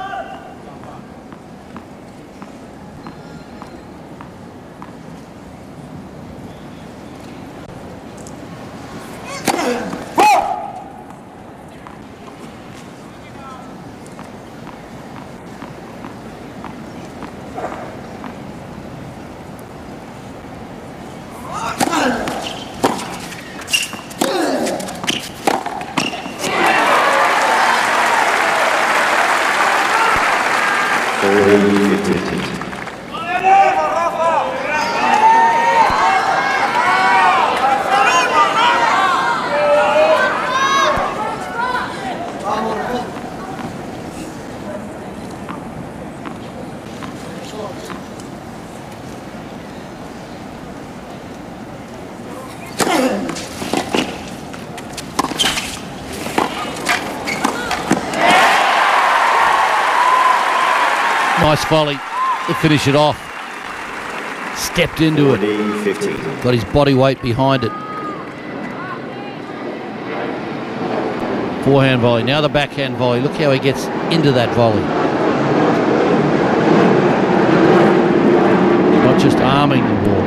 Nice volley to finish it off. Stepped into it. 15. Got his body weight behind it. Forehand volley. Now the backhand volley. Look how he gets into that volley. Not just arming the ball.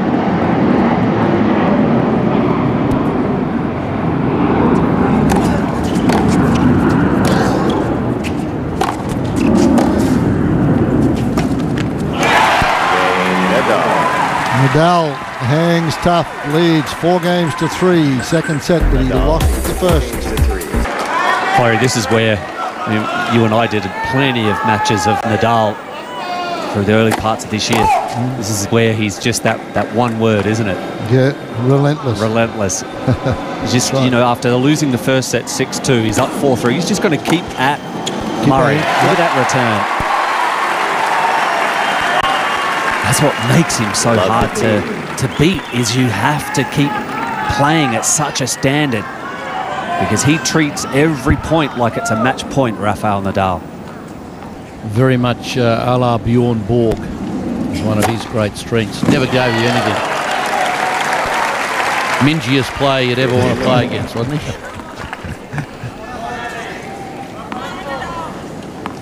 Nadal hangs tough, leads 4-3. Second set, but he lost the first. Corey, this is where you and I did plenty of matches of Nadal through the early parts of this year. This is where he's just that one word, isn't it? Yeah, relentless. Relentless. He's just, you know, after losing the first set 6-2, he's up 4-3. He's just going to keep at Murray. Look at that return. That's what makes him so hard to beat, is you have to keep playing at such a standard, because he treats every point like it's a match point, Rafael Nadal. Very much a la Bjorn Borg is one of his great strengths. Never gave you anything. Mingiest player you'd ever want to play against, wasn't he?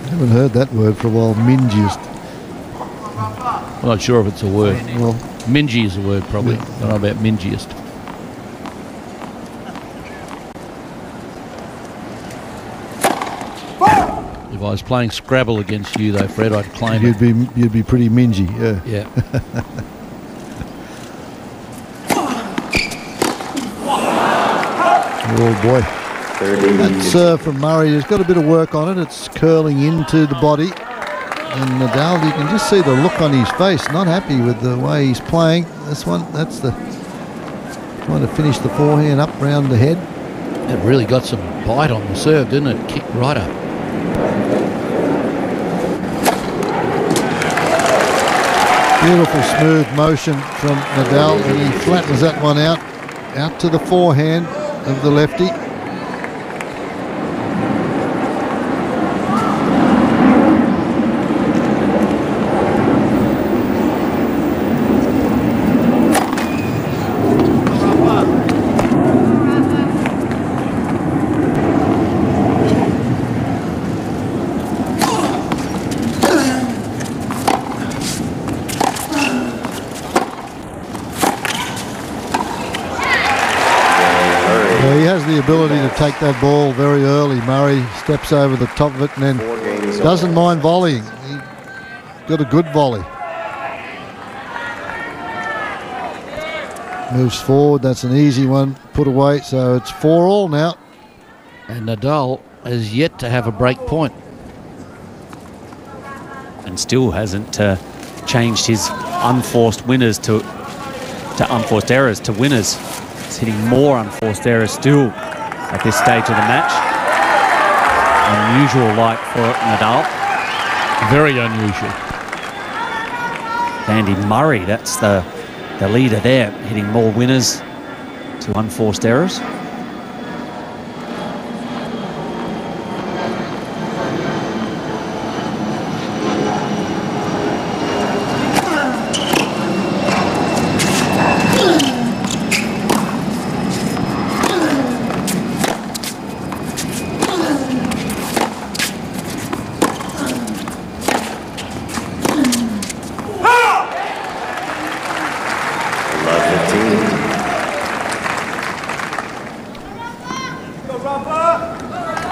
I haven't heard that word for a while, mingiest. I'm not sure if it's a word. Well, mingy is a word, probably. I don't know about mingiest. If I was playing Scrabble against you, though, Fred, I'd claim it. You'd be pretty mingy, yeah. Yeah. Oh boy. That serve from Murray has got a bit of work on it. It's curling into the body. And Nadal, you can just see the look on his face, not happy with the way he's playing. This one, that's the trying to finish the forehand up round the head. It really got some bite on the serve, didn't it? Kicked right up. Beautiful smooth motion from Nadal, and he flattens that one out to the forehand of the lefty. He has the ability to take that ball very early. Murray steps over the top of it and then doesn't mind volleying. He got a good volley. Moves forward. That's an easy one. Put away. So it's 4-all now. And Nadal has yet to have a break point. And still hasn't changed his unforced winners to unforced errors to winners. He's hitting more unforced errors still at this stage of the match. Unusual like for Nadal. Very unusual. Andy Murray, that's the leader there, hitting more winners to unforced errors.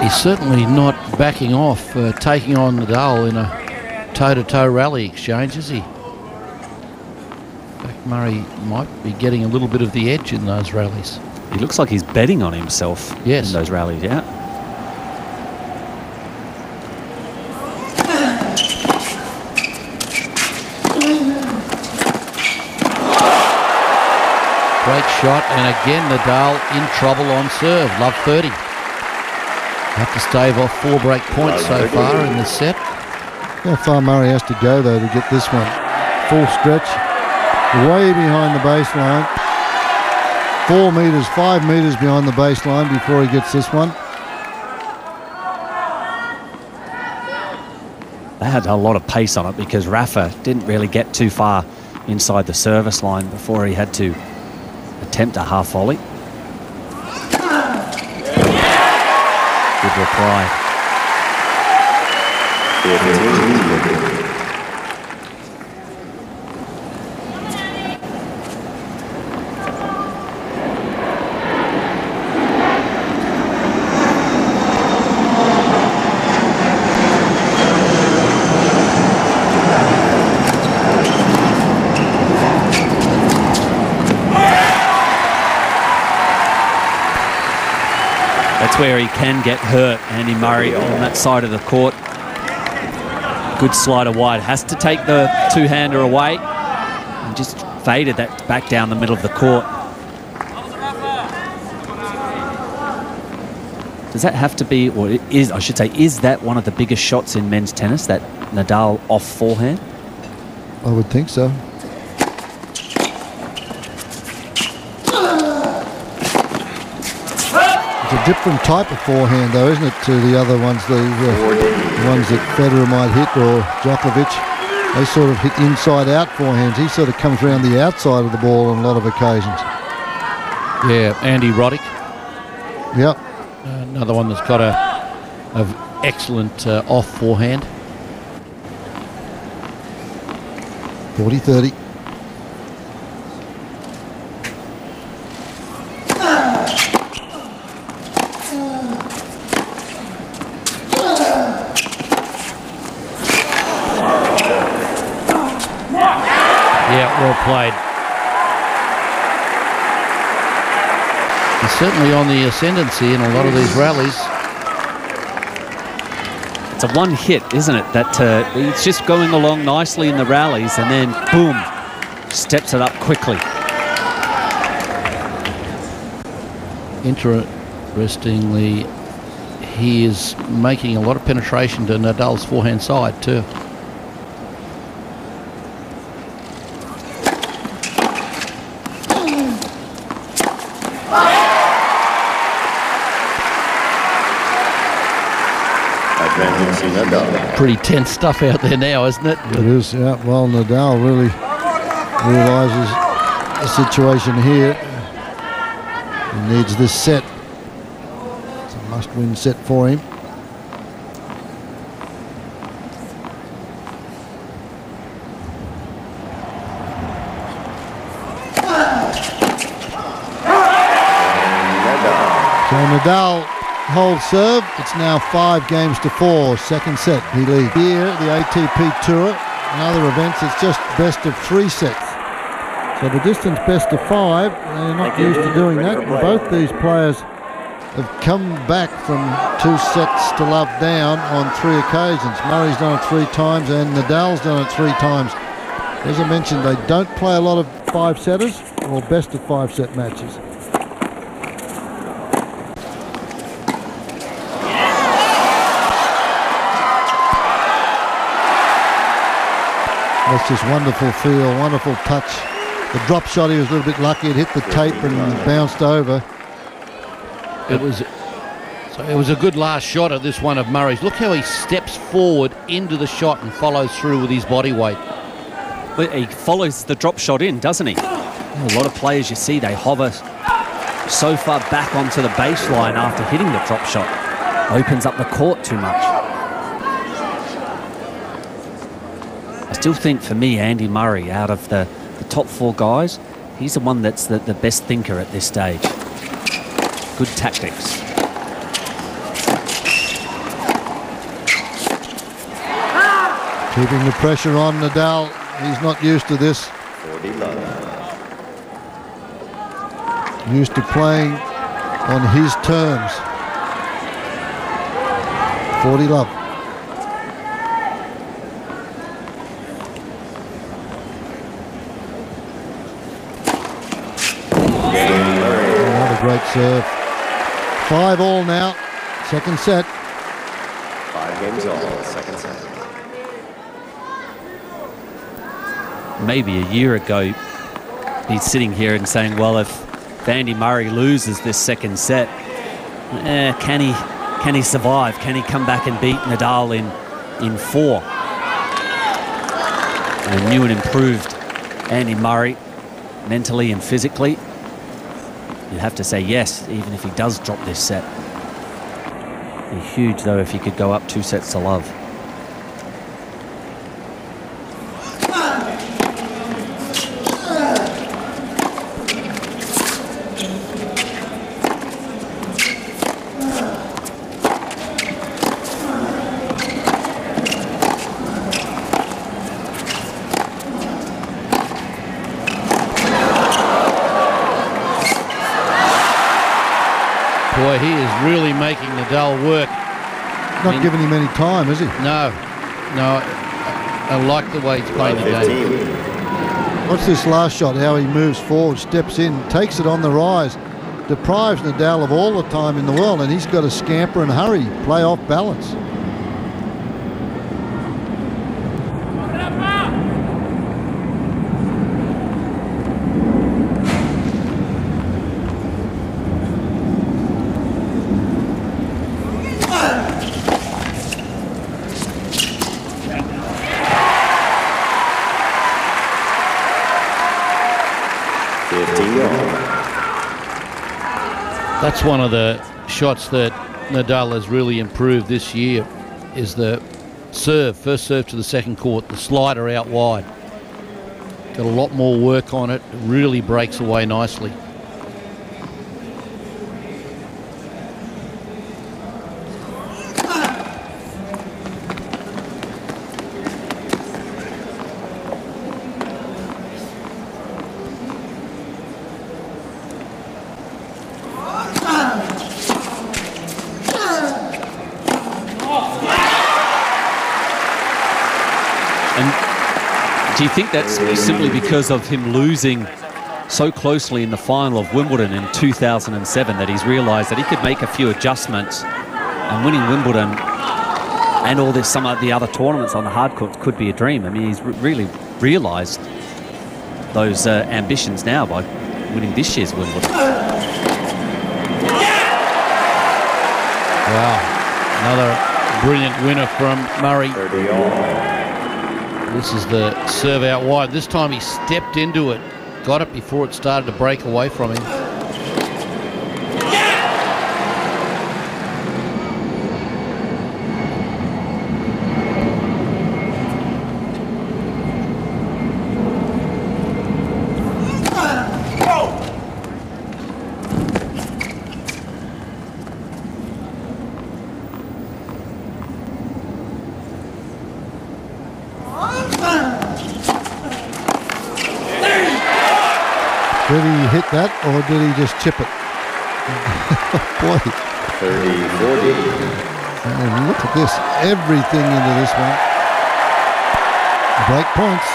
He's certainly not backing off, taking on Nadal in a toe-to-toe rally exchange, is he? In fact, Murray might be getting a little bit of the edge in those rallies. He looks like he's betting on himself in those rallies, yeah. Great shot, and again Nadal in trouble on serve. Love 30. Have to stave off 4 break points so far in the set. How far Murray has to go though to get this one? Full stretch, way behind the baseline. 4 metres, 5 metres behind the baseline before he gets this one. They had a lot of pace on it because Rafa didn't really get too far inside the service line before he had to attempt a half volley. Good reply. That's where he can get hurt, Andy Murray, on that side of the court. Good slider wide. Has to take the two-hander away. And just faded that back down the middle of the court. Does that have to be, or is, I should say, is that one of the biggest shots in men's tennis, that Nadal off forehand? I would think so. a different type of forehand, though, isn't it, to the other ones, the ones that Federer might hit or Djokovic. They sort of hit inside-out forehands. He sort of comes around the outside of the ball on a lot of occasions. Yeah, Andy Roddick. Yep. Another one that's got a excellent off forehand. 40-30. Well played. He's certainly on the ascendancy in a lot of these rallies. It's a one hit, isn't it? That it's just going along nicely in the rallies, and then boom, steps it up quickly. Interestingly, he is making a lot of penetration to Nadal's forehand side too. Pretty tense stuff out there now, isn't it? It is, yeah. Well, Nadal really realises the situation here. He needs this set. It's a must-win set for him. So Nadal holds serve. It's now 5-4. Second set, he leads. Here, the ATP Tour and other events, it's just best of 3 sets. So the distance best of 5, they're not used to doing that. And both these players have come back from 2 sets to love down on 3 occasions. Murray's done it 3 times and Nadal's done it 3 times. As I mentioned, they don't play a lot of 5-setters or best of 5-set matches. That's just wonderful feel, wonderful touch. The drop shot, he was a little bit lucky. It hit the tape and bounced over. It was a good last shot of this one of Murray's. Look how he steps forward into the shot and follows through with his body weight. He follows the drop shot in, doesn't he? A lot of players you see, they hover so far back onto the baseline after hitting the drop shot. Opens up the court too much. I still think, for me, Andy Murray, out of the top 4 guys, he's the one that's the best thinker at this stage. Good tactics. Keeping the pressure on Nadal. He's not used to this. 40 love. Used to playing on his terms. 40 love. Another great serve. 5-all now. Second set. 5 games all. Second set. Maybe a year ago, he's sitting here and saying, well, if Andy Murray loses this second set, can he survive? Can he come back and beat Nadal in 4? And a new and improved Andy Murray, mentally and physically, you'd have to say yes, even if he does drop this set. It'd be huge, though, if he could go up 2 sets to love. Boy, he is really making Nadal work. Not giving him any time, is he? No. I like the way he's playing the game. What's this last shot? How he moves forward, steps in, takes it on the rise, deprives Nadal of all the time in the world, and he's got to scamper and hurry, play off balance. 15 all. That's one of the shots that Nadal has really improved this year, is the serve, first serve to the second court, the slider out wide. Got a lot more work on it. It really breaks away nicely. Do you think that's simply because of him losing so closely in the final of Wimbledon in 2007 that he's realised that he could make a few adjustments, and winning Wimbledon and all this, some of the other tournaments on the hard court could be a dream? I mean, he's really realised those ambitions now by winning this year's Wimbledon. Wow, another brilliant winner from Murray. 30 all. This is the serve out wide. This time he stepped into it, got it before it started to break away from him. Did he hit that, or did he just chip it? Boy. 30-40. And look at this. Everything into this one. Break points.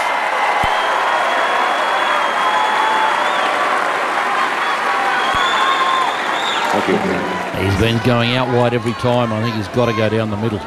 He's been going out wide every time. I think he's got to go down the middle.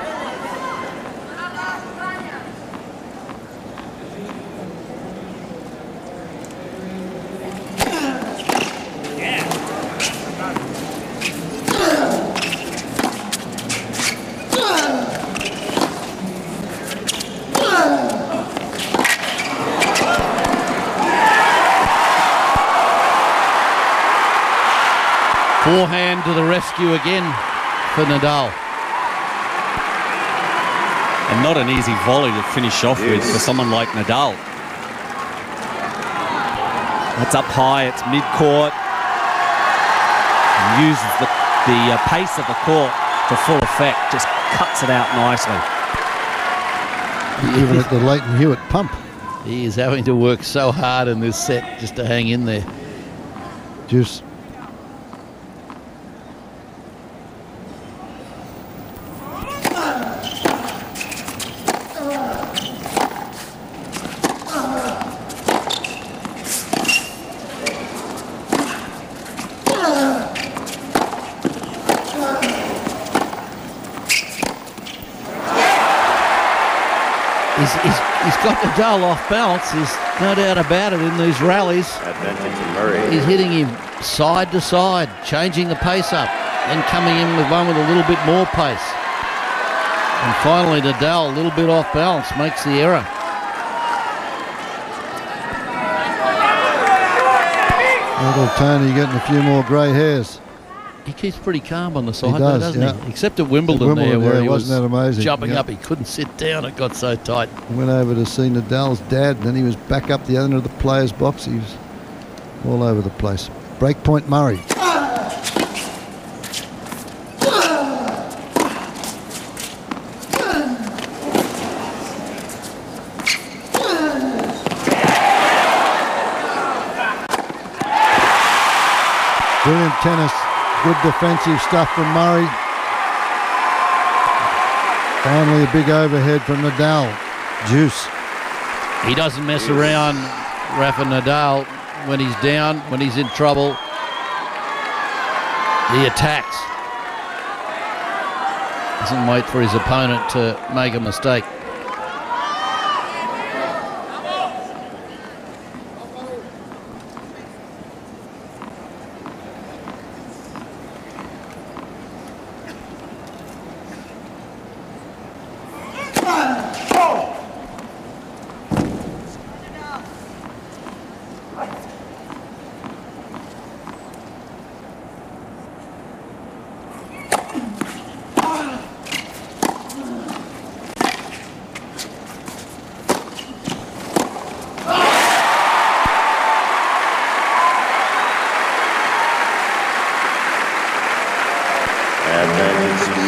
Forehand to the rescue again for Nadal. And not an easy volley to finish off with for someone like Nadal. That's up high, it's mid-court. And uses the pace of the court to full effect, just cuts it out nicely. Even at the Leighton Hewitt pump. He is having to work so hard in this set just to hang in there. Juice. He's got Nadal off balance. There's no doubt about it in these rallies. Advantage to Murray. He's hitting him side to side, changing the pace up, then coming in with one with a little bit more pace. And finally, Nadal, a little bit off balance, makes the error. Little Tony getting a few more grey hairs. He keeps pretty calm on the side, does, doesn't he? Except at Wimbledon there, where he was wasn't that amazing? jumping up. He couldn't sit down. It got so tight. Went over to see Nadal's dad, and then he was back up the end of the players' box. He was all over the place. Breakpoint Murray. Brilliant tennis. Good defensive stuff from Murray. Finally a big overhead from Nadal. Juice. He doesn't mess around, Rafa Nadal, when he's down, when he's in trouble. He attacks. Doesn't wait for his opponent to make a mistake.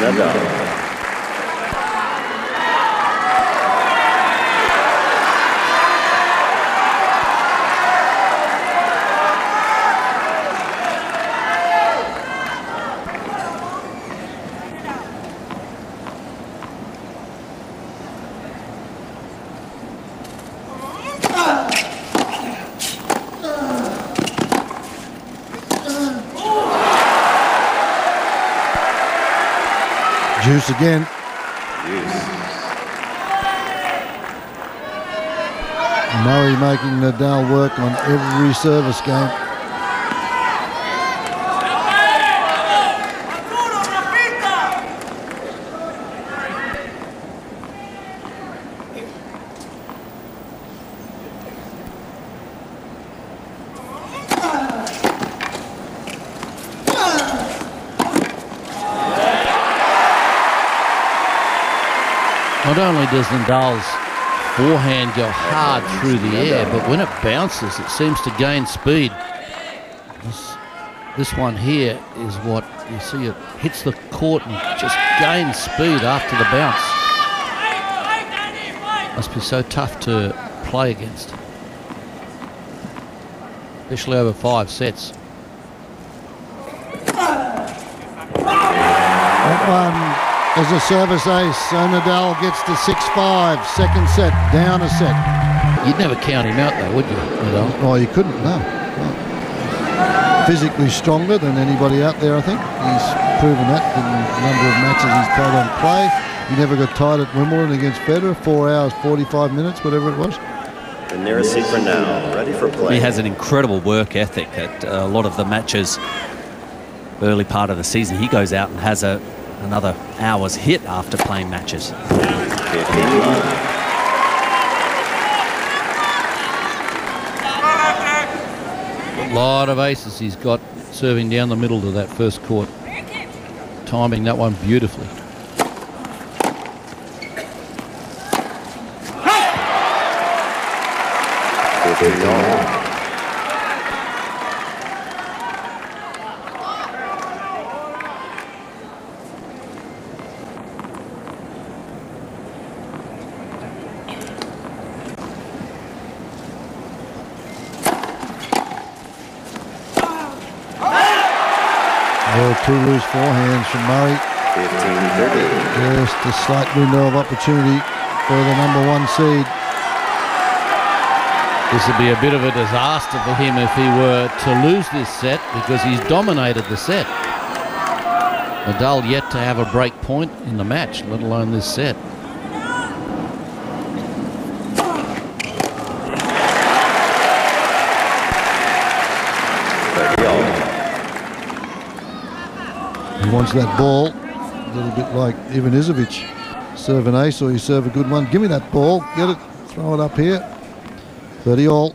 Nadal. Juice again. Murray making Nadal work on every service game. Not only does Nadal's forehand go hard through the air, but when it bounces, it seems to gain speed. This one here is what you see. It hits the court and just gains speed after the bounce. Must be so tough to play against, especially over 5 sets. That one is a service ace, so Nadal gets to 6-5, second set, down a set. You'd never count him out though, would you, Nadal? Oh, you couldn't, no. Physically stronger than anybody out there, I think. He's proven that in a number of matches he's played on clay. He never got tied at Wimbledon against Federer, 4 hours, 45 minutes, whatever it was. The nearest seat for now, ready for play. He has an incredible work ethic at a lot of the matches early part of the season. He goes out and has another hour's hit after playing matches. 15-love. A lot of aces he's got serving down the middle to that first court. Timing that one beautifully. Two loose forehands from Murray. 15-30. Just a slight window of opportunity for the number 1 seed. This would be a bit of a disaster for him if he were to lose this set, because he's dominated the set. Nadal yet to have a break point in the match, let alone this set. He wants that ball, a little bit like Ivanisevic. Serve an ace or you serve a good one. Give me that ball, get it, throw it up here. 30 all.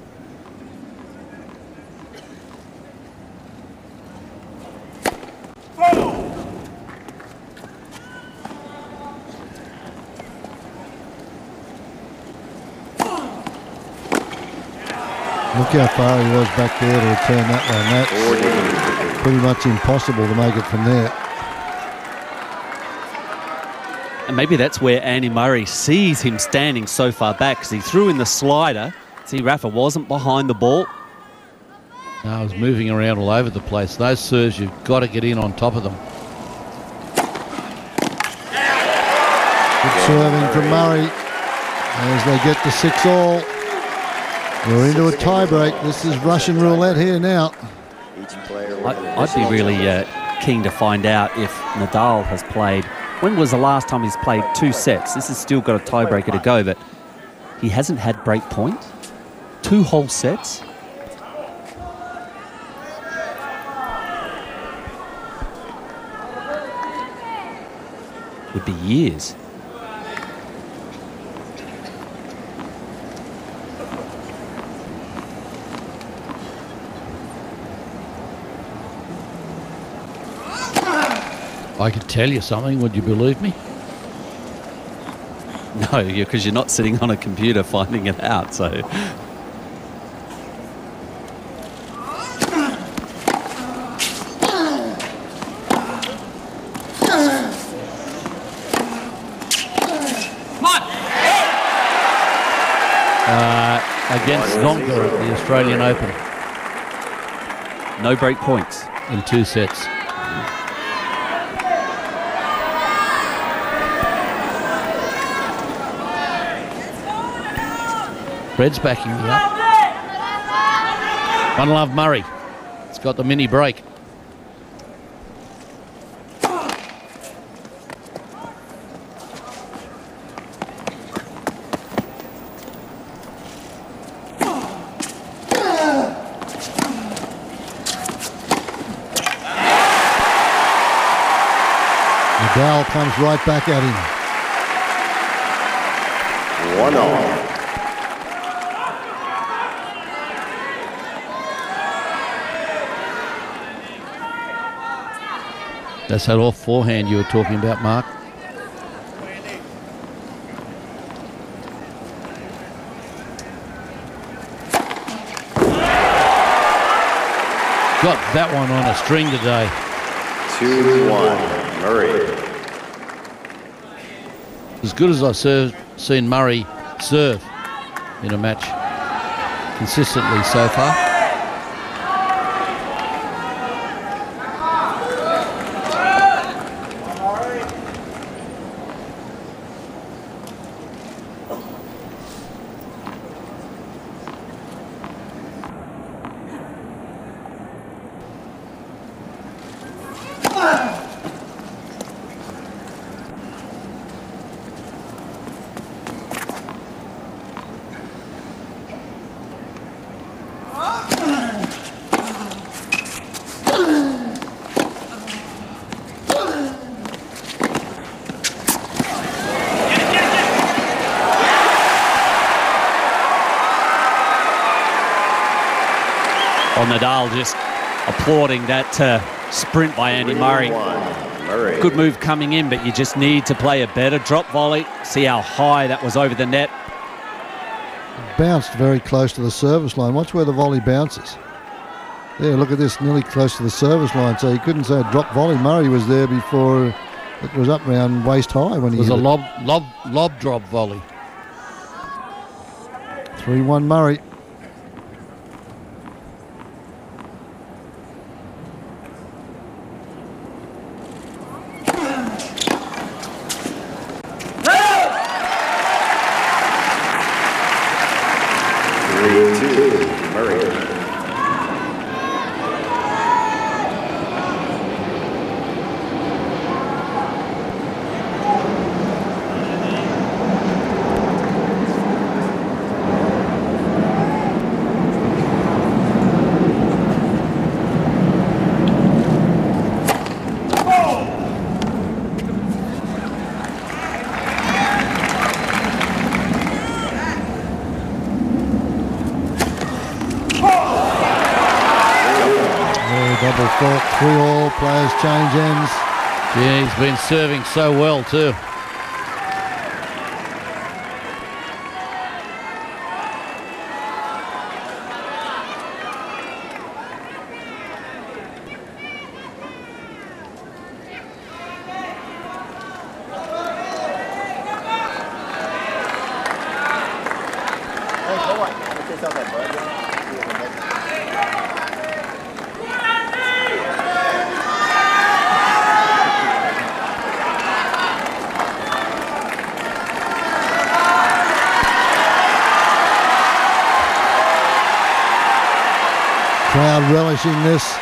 Look how far he was back there to return that one. That's pretty much impossible to make it from there. And maybe that's where Andy Murray sees him standing so far back, because he threw in the slider. See, Rafa wasn't behind the ball. No, I was moving around all over the place. Those serves, you've got to get in on top of them. Good serving from Murray as they get to 6 all. We're into a tie-break. This is Russian roulette here now. I'd be really keen to find out if Nadal has played. When was the last time he's played 2 sets? This has still got a tiebreaker to go, but he hasn't had break point. 2 whole sets. Would be years. I could tell you something, would you believe me? No, because you're not sitting on a computer finding it out, so... Zonga at the Australian Open. No break points. In 2 sets. Fred's backing me up. One love Murray. It's got the mini break. Nadal comes right back at him. 1-all. That's that off forehand you were talking about, Mark. Got that one on a string today. 2-1. Murray. As good as I've seen Murray serve in a match consistently so far. Nadal just applauding that sprint by Andy Murray. Good move coming in, but you just need to play a better drop volley. See how high that was over the net. Bounced very close to the service line. Watch where the volley bounces. Yeah, look at this, nearly close to the service line. So you couldn't say a drop volley. Murray was there before it was up around waist high when he hit it. Was a lob drop volley. 3-1 Murray. Double fault, 3-all, players change ends. Yeah, he's been serving so well too. Crowd relishing this.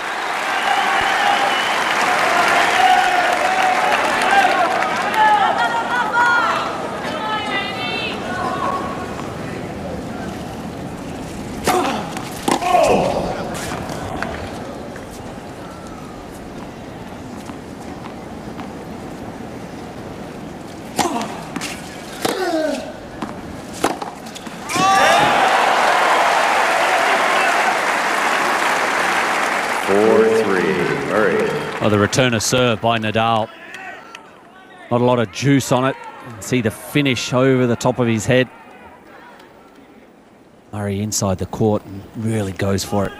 Oh, the return of serve by Nadal. Not a lot of juice on it. See the finish over the top of his head. Murray inside the court and really goes for it.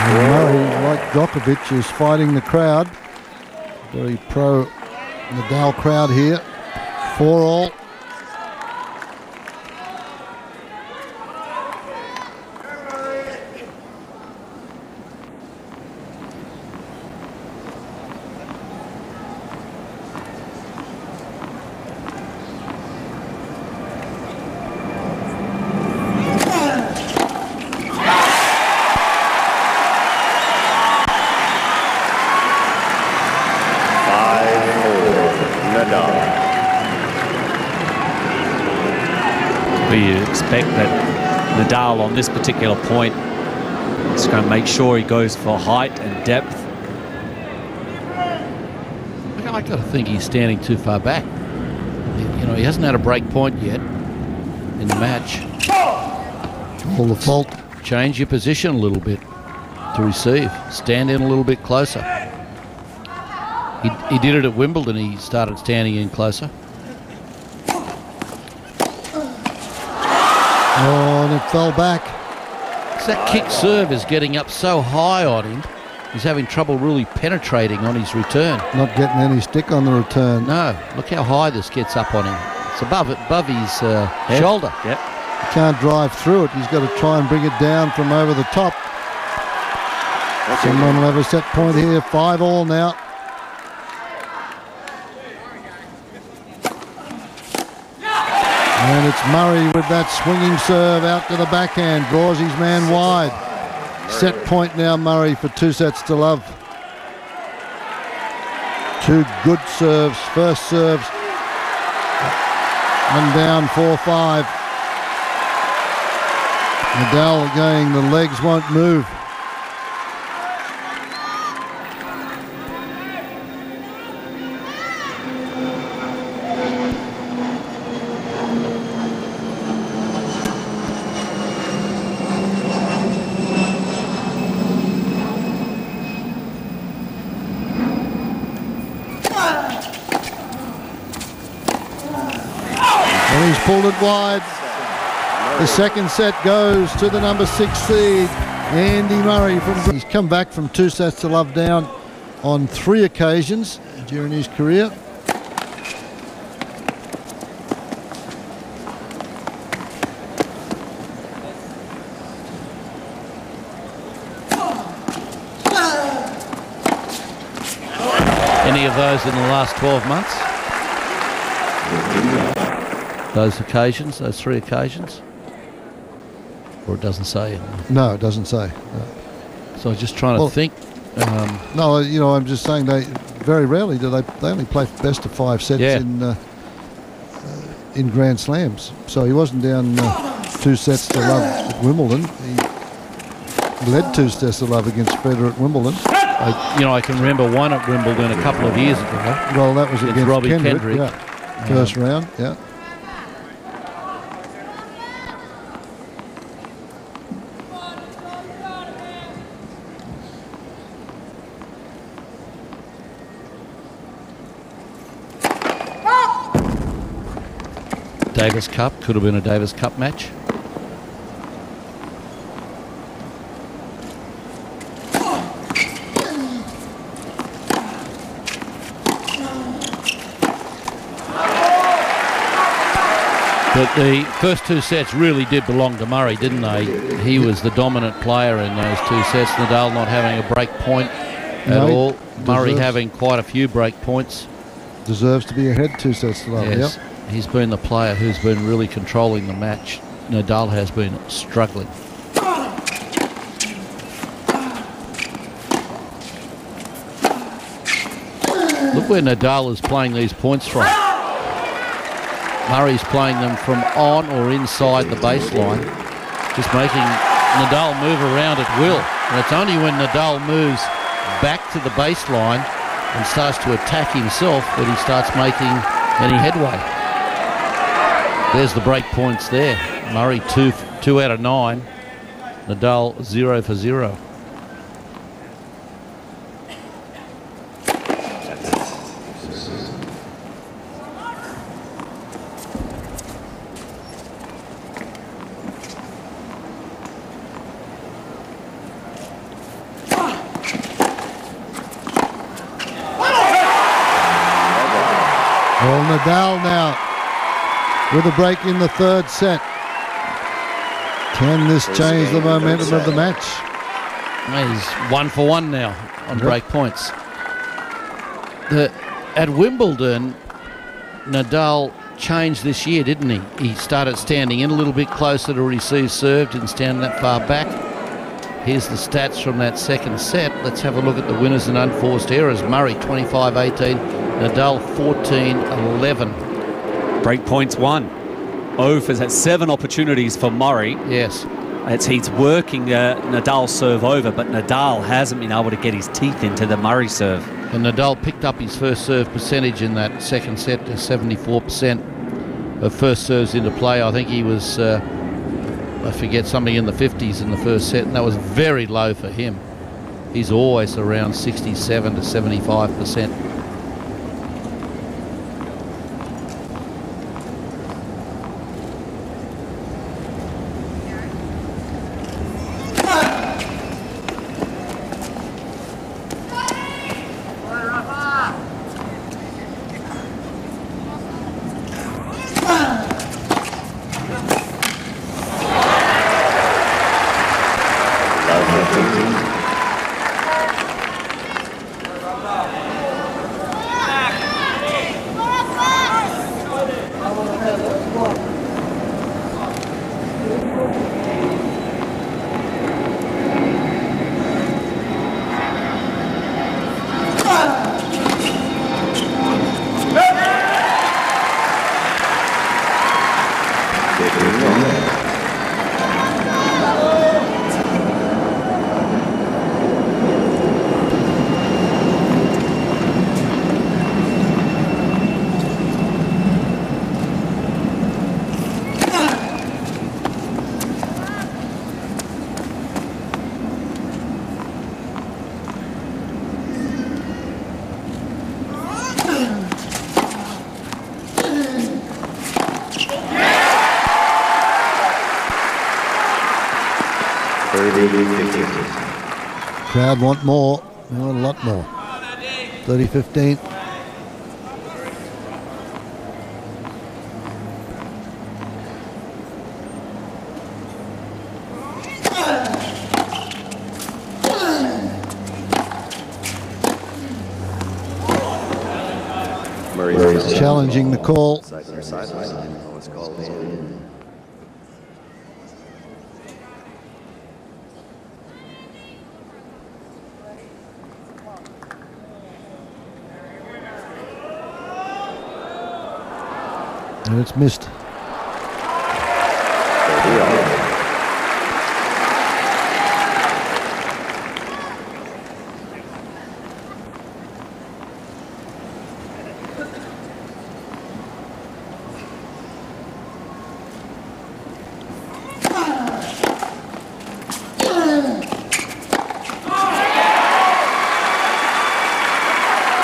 And Murray, like Djokovic, is fighting the crowd. Very pro Nadal crowd here. 4-all. You expect that Nadal on this particular point is going to make sure he goes for height and depth. I got to think he's standing too far back. You know, he hasn't had a break point yet in the match. All the fault. Change your position a little bit to receive. Stand in a little bit closer. He did it at Wimbledon. He started standing in closer. Oh, and it fell back. That kick serve is getting up so high on him. He's having trouble really penetrating on his return. Not getting any stick on the return. No, look how high this gets up on him. It's above his shoulder. Yep. He can't drive through it. He's got to try and bring it down from over the top. Someone will have a set point here. 5-all now. And it's Murray with that swinging serve out to the backhand. Draws his man wide. Set point now, Murray, for 2 sets to love. 2 good serves. First serves. One down, 4-5. Nadal again, the legs won't move. And he's pulled it wide. The second set goes to the number 6 seed, Andy Murray. He's come back from 2 sets to love down on 3 occasions during his career. Any of those in the last 12 months? Those occasions, those 3 occasions? Or it doesn't say? No, it doesn't say. No. So I was just trying to think. No, you know, I'm just saying they very rarely do they only play best of 5 sets in Grand Slams. So he wasn't down 2 sets to love at Wimbledon. He led 2 sets to love against Federer at Wimbledon. I can remember one at Wimbledon a couple of years ago. Well, that was against Robbie Kendrick. Yeah. First round, yeah. Davis Cup, could have been a Davis Cup match. But the first 2 sets really did belong to Murray, didn't they? He was the dominant player in those 2 sets. Nadal not having a break point at all. Murray having quite a few break points. Deserves to be ahead 2 sets to love. Yes. Yep. He's been the player who's been really controlling the match. Nadal has been struggling. Look where Nadal is playing these points from. Murray's playing them from on or inside the baseline, just making Nadal move around at will. And it's only when Nadal moves back to the baseline and starts to attack himself that he starts making any headway. There's the break points there. Murray 2 out of 9. Nadal 0 for 0. Nadal now with a break in the third set. Can this change the momentum of the match? He's 1 for 1 now on break points. At Wimbledon, Nadal changed this year, didn't he? He started standing in a little bit closer to receive serve, didn't stand that far back. Here's the stats from that second set. Let's have a look at the winners and unforced errors. Murray 25-18, Nadal 14-11. Break points 1. Overs at 7 opportunities for Murray. Yes. He's working Nadal's serve over, but Nadal hasn't been able to get his teeth into the Murray serve. And Nadal picked up his first serve percentage in that second set to 74% of first serves into play. I think he was, I forget, something in the 50s in the first set, and that was very low for him. He's always around 67 to 75%. Crowd want more. They want a lot more. 30-15. Murray's challenging the call. And it's missed.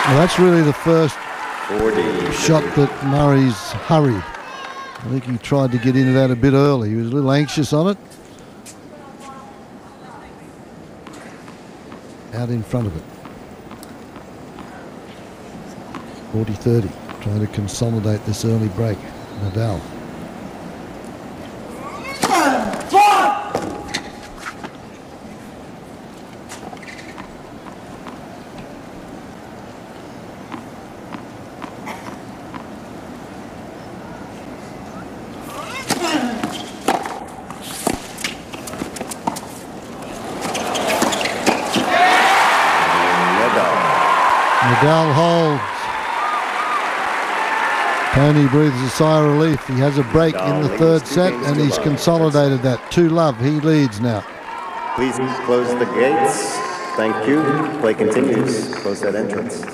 Well, that's really the first shot that Murray's hurried. I think he tried to get into that a bit early. He was a little anxious on it. Out in front of it. 40-30. Trying to consolidate this early break. Nadal. Nadal holds. Tony breathes a sigh of relief. He has a break in the third set, and he's consolidated that. 2-love. He leads now. Please close the gates. Thank you. Play continues. Close that entrance.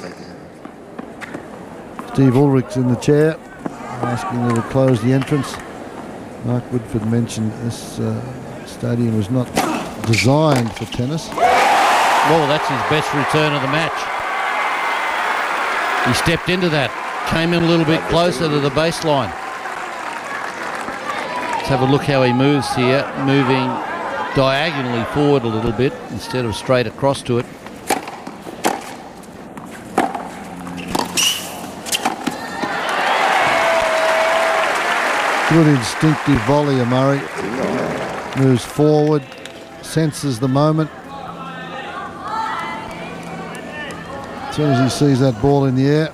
Steve Ulrich's in the chair, asking them to close the entrance. Mark Woodford mentioned this stadium was not designed for tennis. Well, that's his best return of the match. He stepped into that, came in a little bit closer to the baseline. Let's have a look how he moves here, moving diagonally forward a little bit instead of straight across to it. Good instinctive volley of Murray. Moves forward, senses the moment. As soon as he sees that ball in the air,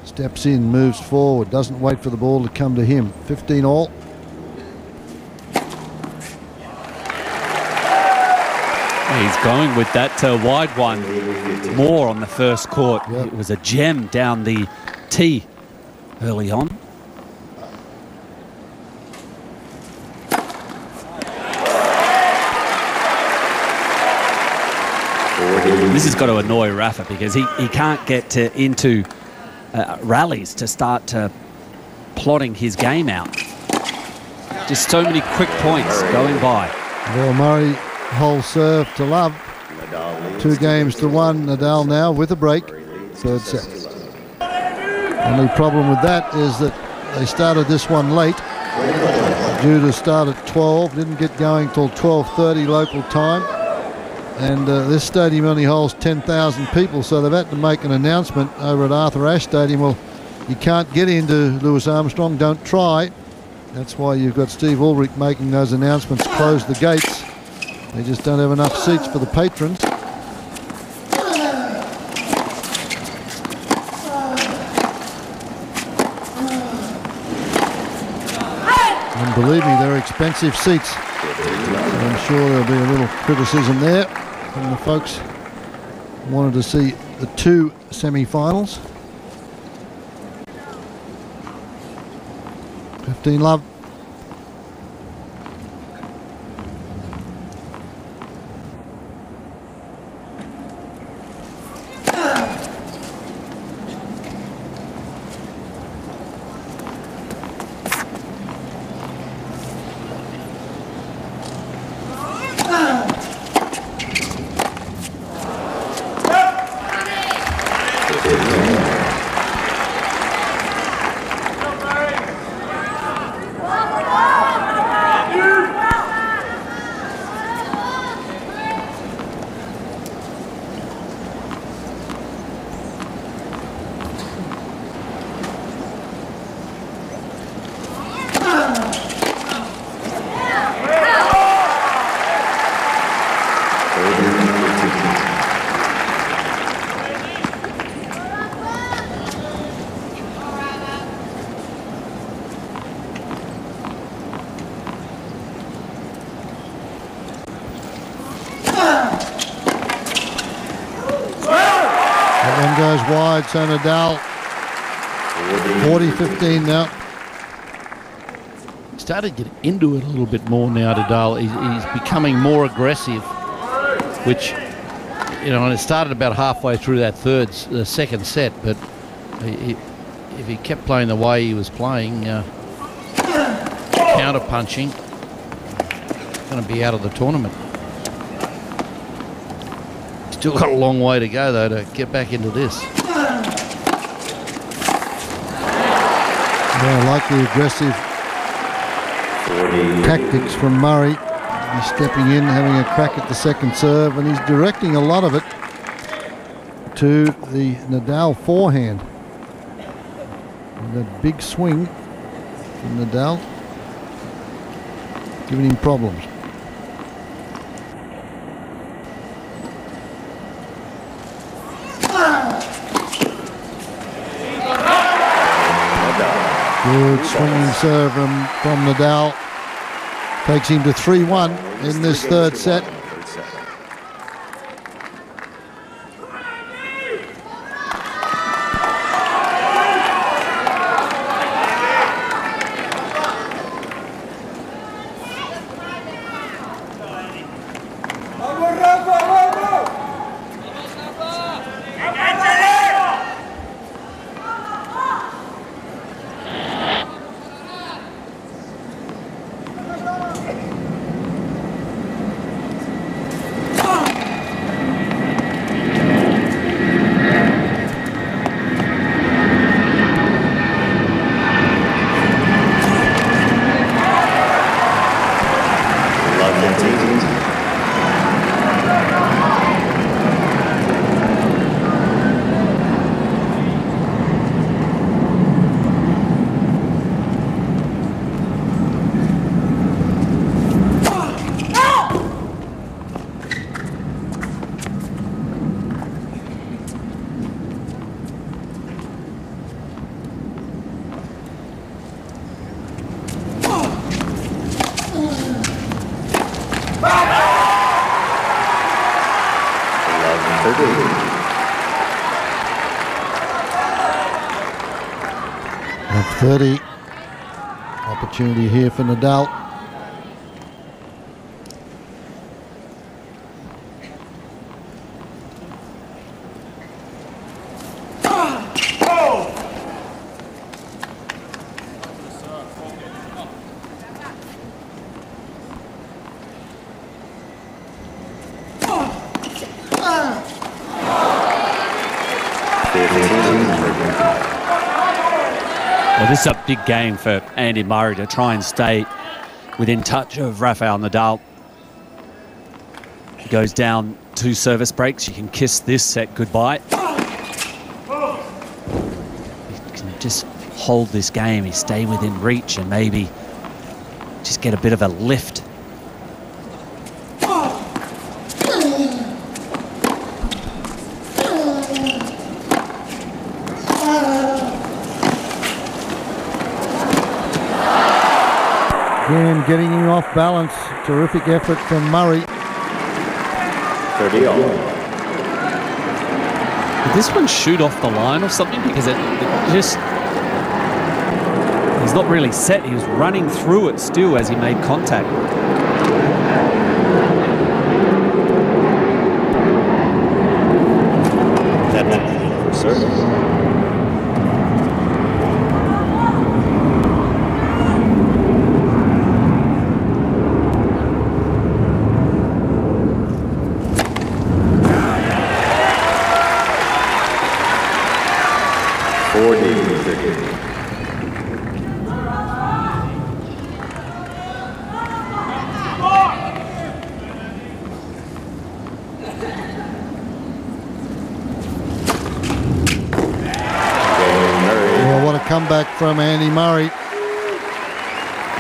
steps in, moves forward, doesn't wait for the ball to come to him. 15 all. He's going with that wide one more on the first court. Yep. It was a gem down the tee early on. This has got to annoy Rafa because he can't get into rallies to start plotting his game out. Just so many quick points going by. Well, Murray, whole serve to love. 2 games to 1. Nadal now with a break. Third set. Only problem with that is that they started this one late. Due to start at 12. Didn't get going till 12:30 local time. And this stadium only holds 10,000 people, so they've had to make an announcement over at Arthur Ashe Stadium. Well, you can't get into Louis Armstrong, don't try. That's why you've got Steve Ulrich making those announcements, close the gates. They just don't have enough seats for the patrons. And believe me, they're expensive seats. So I'm sure there'll be a little criticism there from the folks who wanted to see the 2 semi-finals. 15 love. Goes wide, so Nadal 40-15 now. Started to get into it a little bit more now, Nadal. He's becoming more aggressive, which, you know, and it started about halfway through that the second set, but if he kept playing the way he was playing, counter-punching, going to be out of the tournament. Still got a long way to go, though, to get back into this. Yeah, I like the aggressive tactics from Murray. He's stepping in, having a crack at the second serve, and he's directing a lot of it to the Nadal forehand. And that big swing from Nadal giving him problems. Good swinging serve from Nadal. Takes him to 3-1 in this third set. Love 30. Opportunity here for Nadal. Well, this is a big game for Andy Murray to try and stay within touch of Rafael Nadal. He goes down 2 service breaks. You can kiss this set goodbye. He can just hold this game. He stay within reach and maybe just get a bit of a lift. Again, getting him off balance. Terrific effort from Murray. 30 all. Did this one shoot off the line or something? Because it just... He's not really set. He was running through it still as he made contact. That for certain. Comeback from Andy Murray.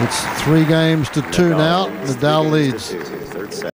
It's 3 games to 2 now. Nadal leads.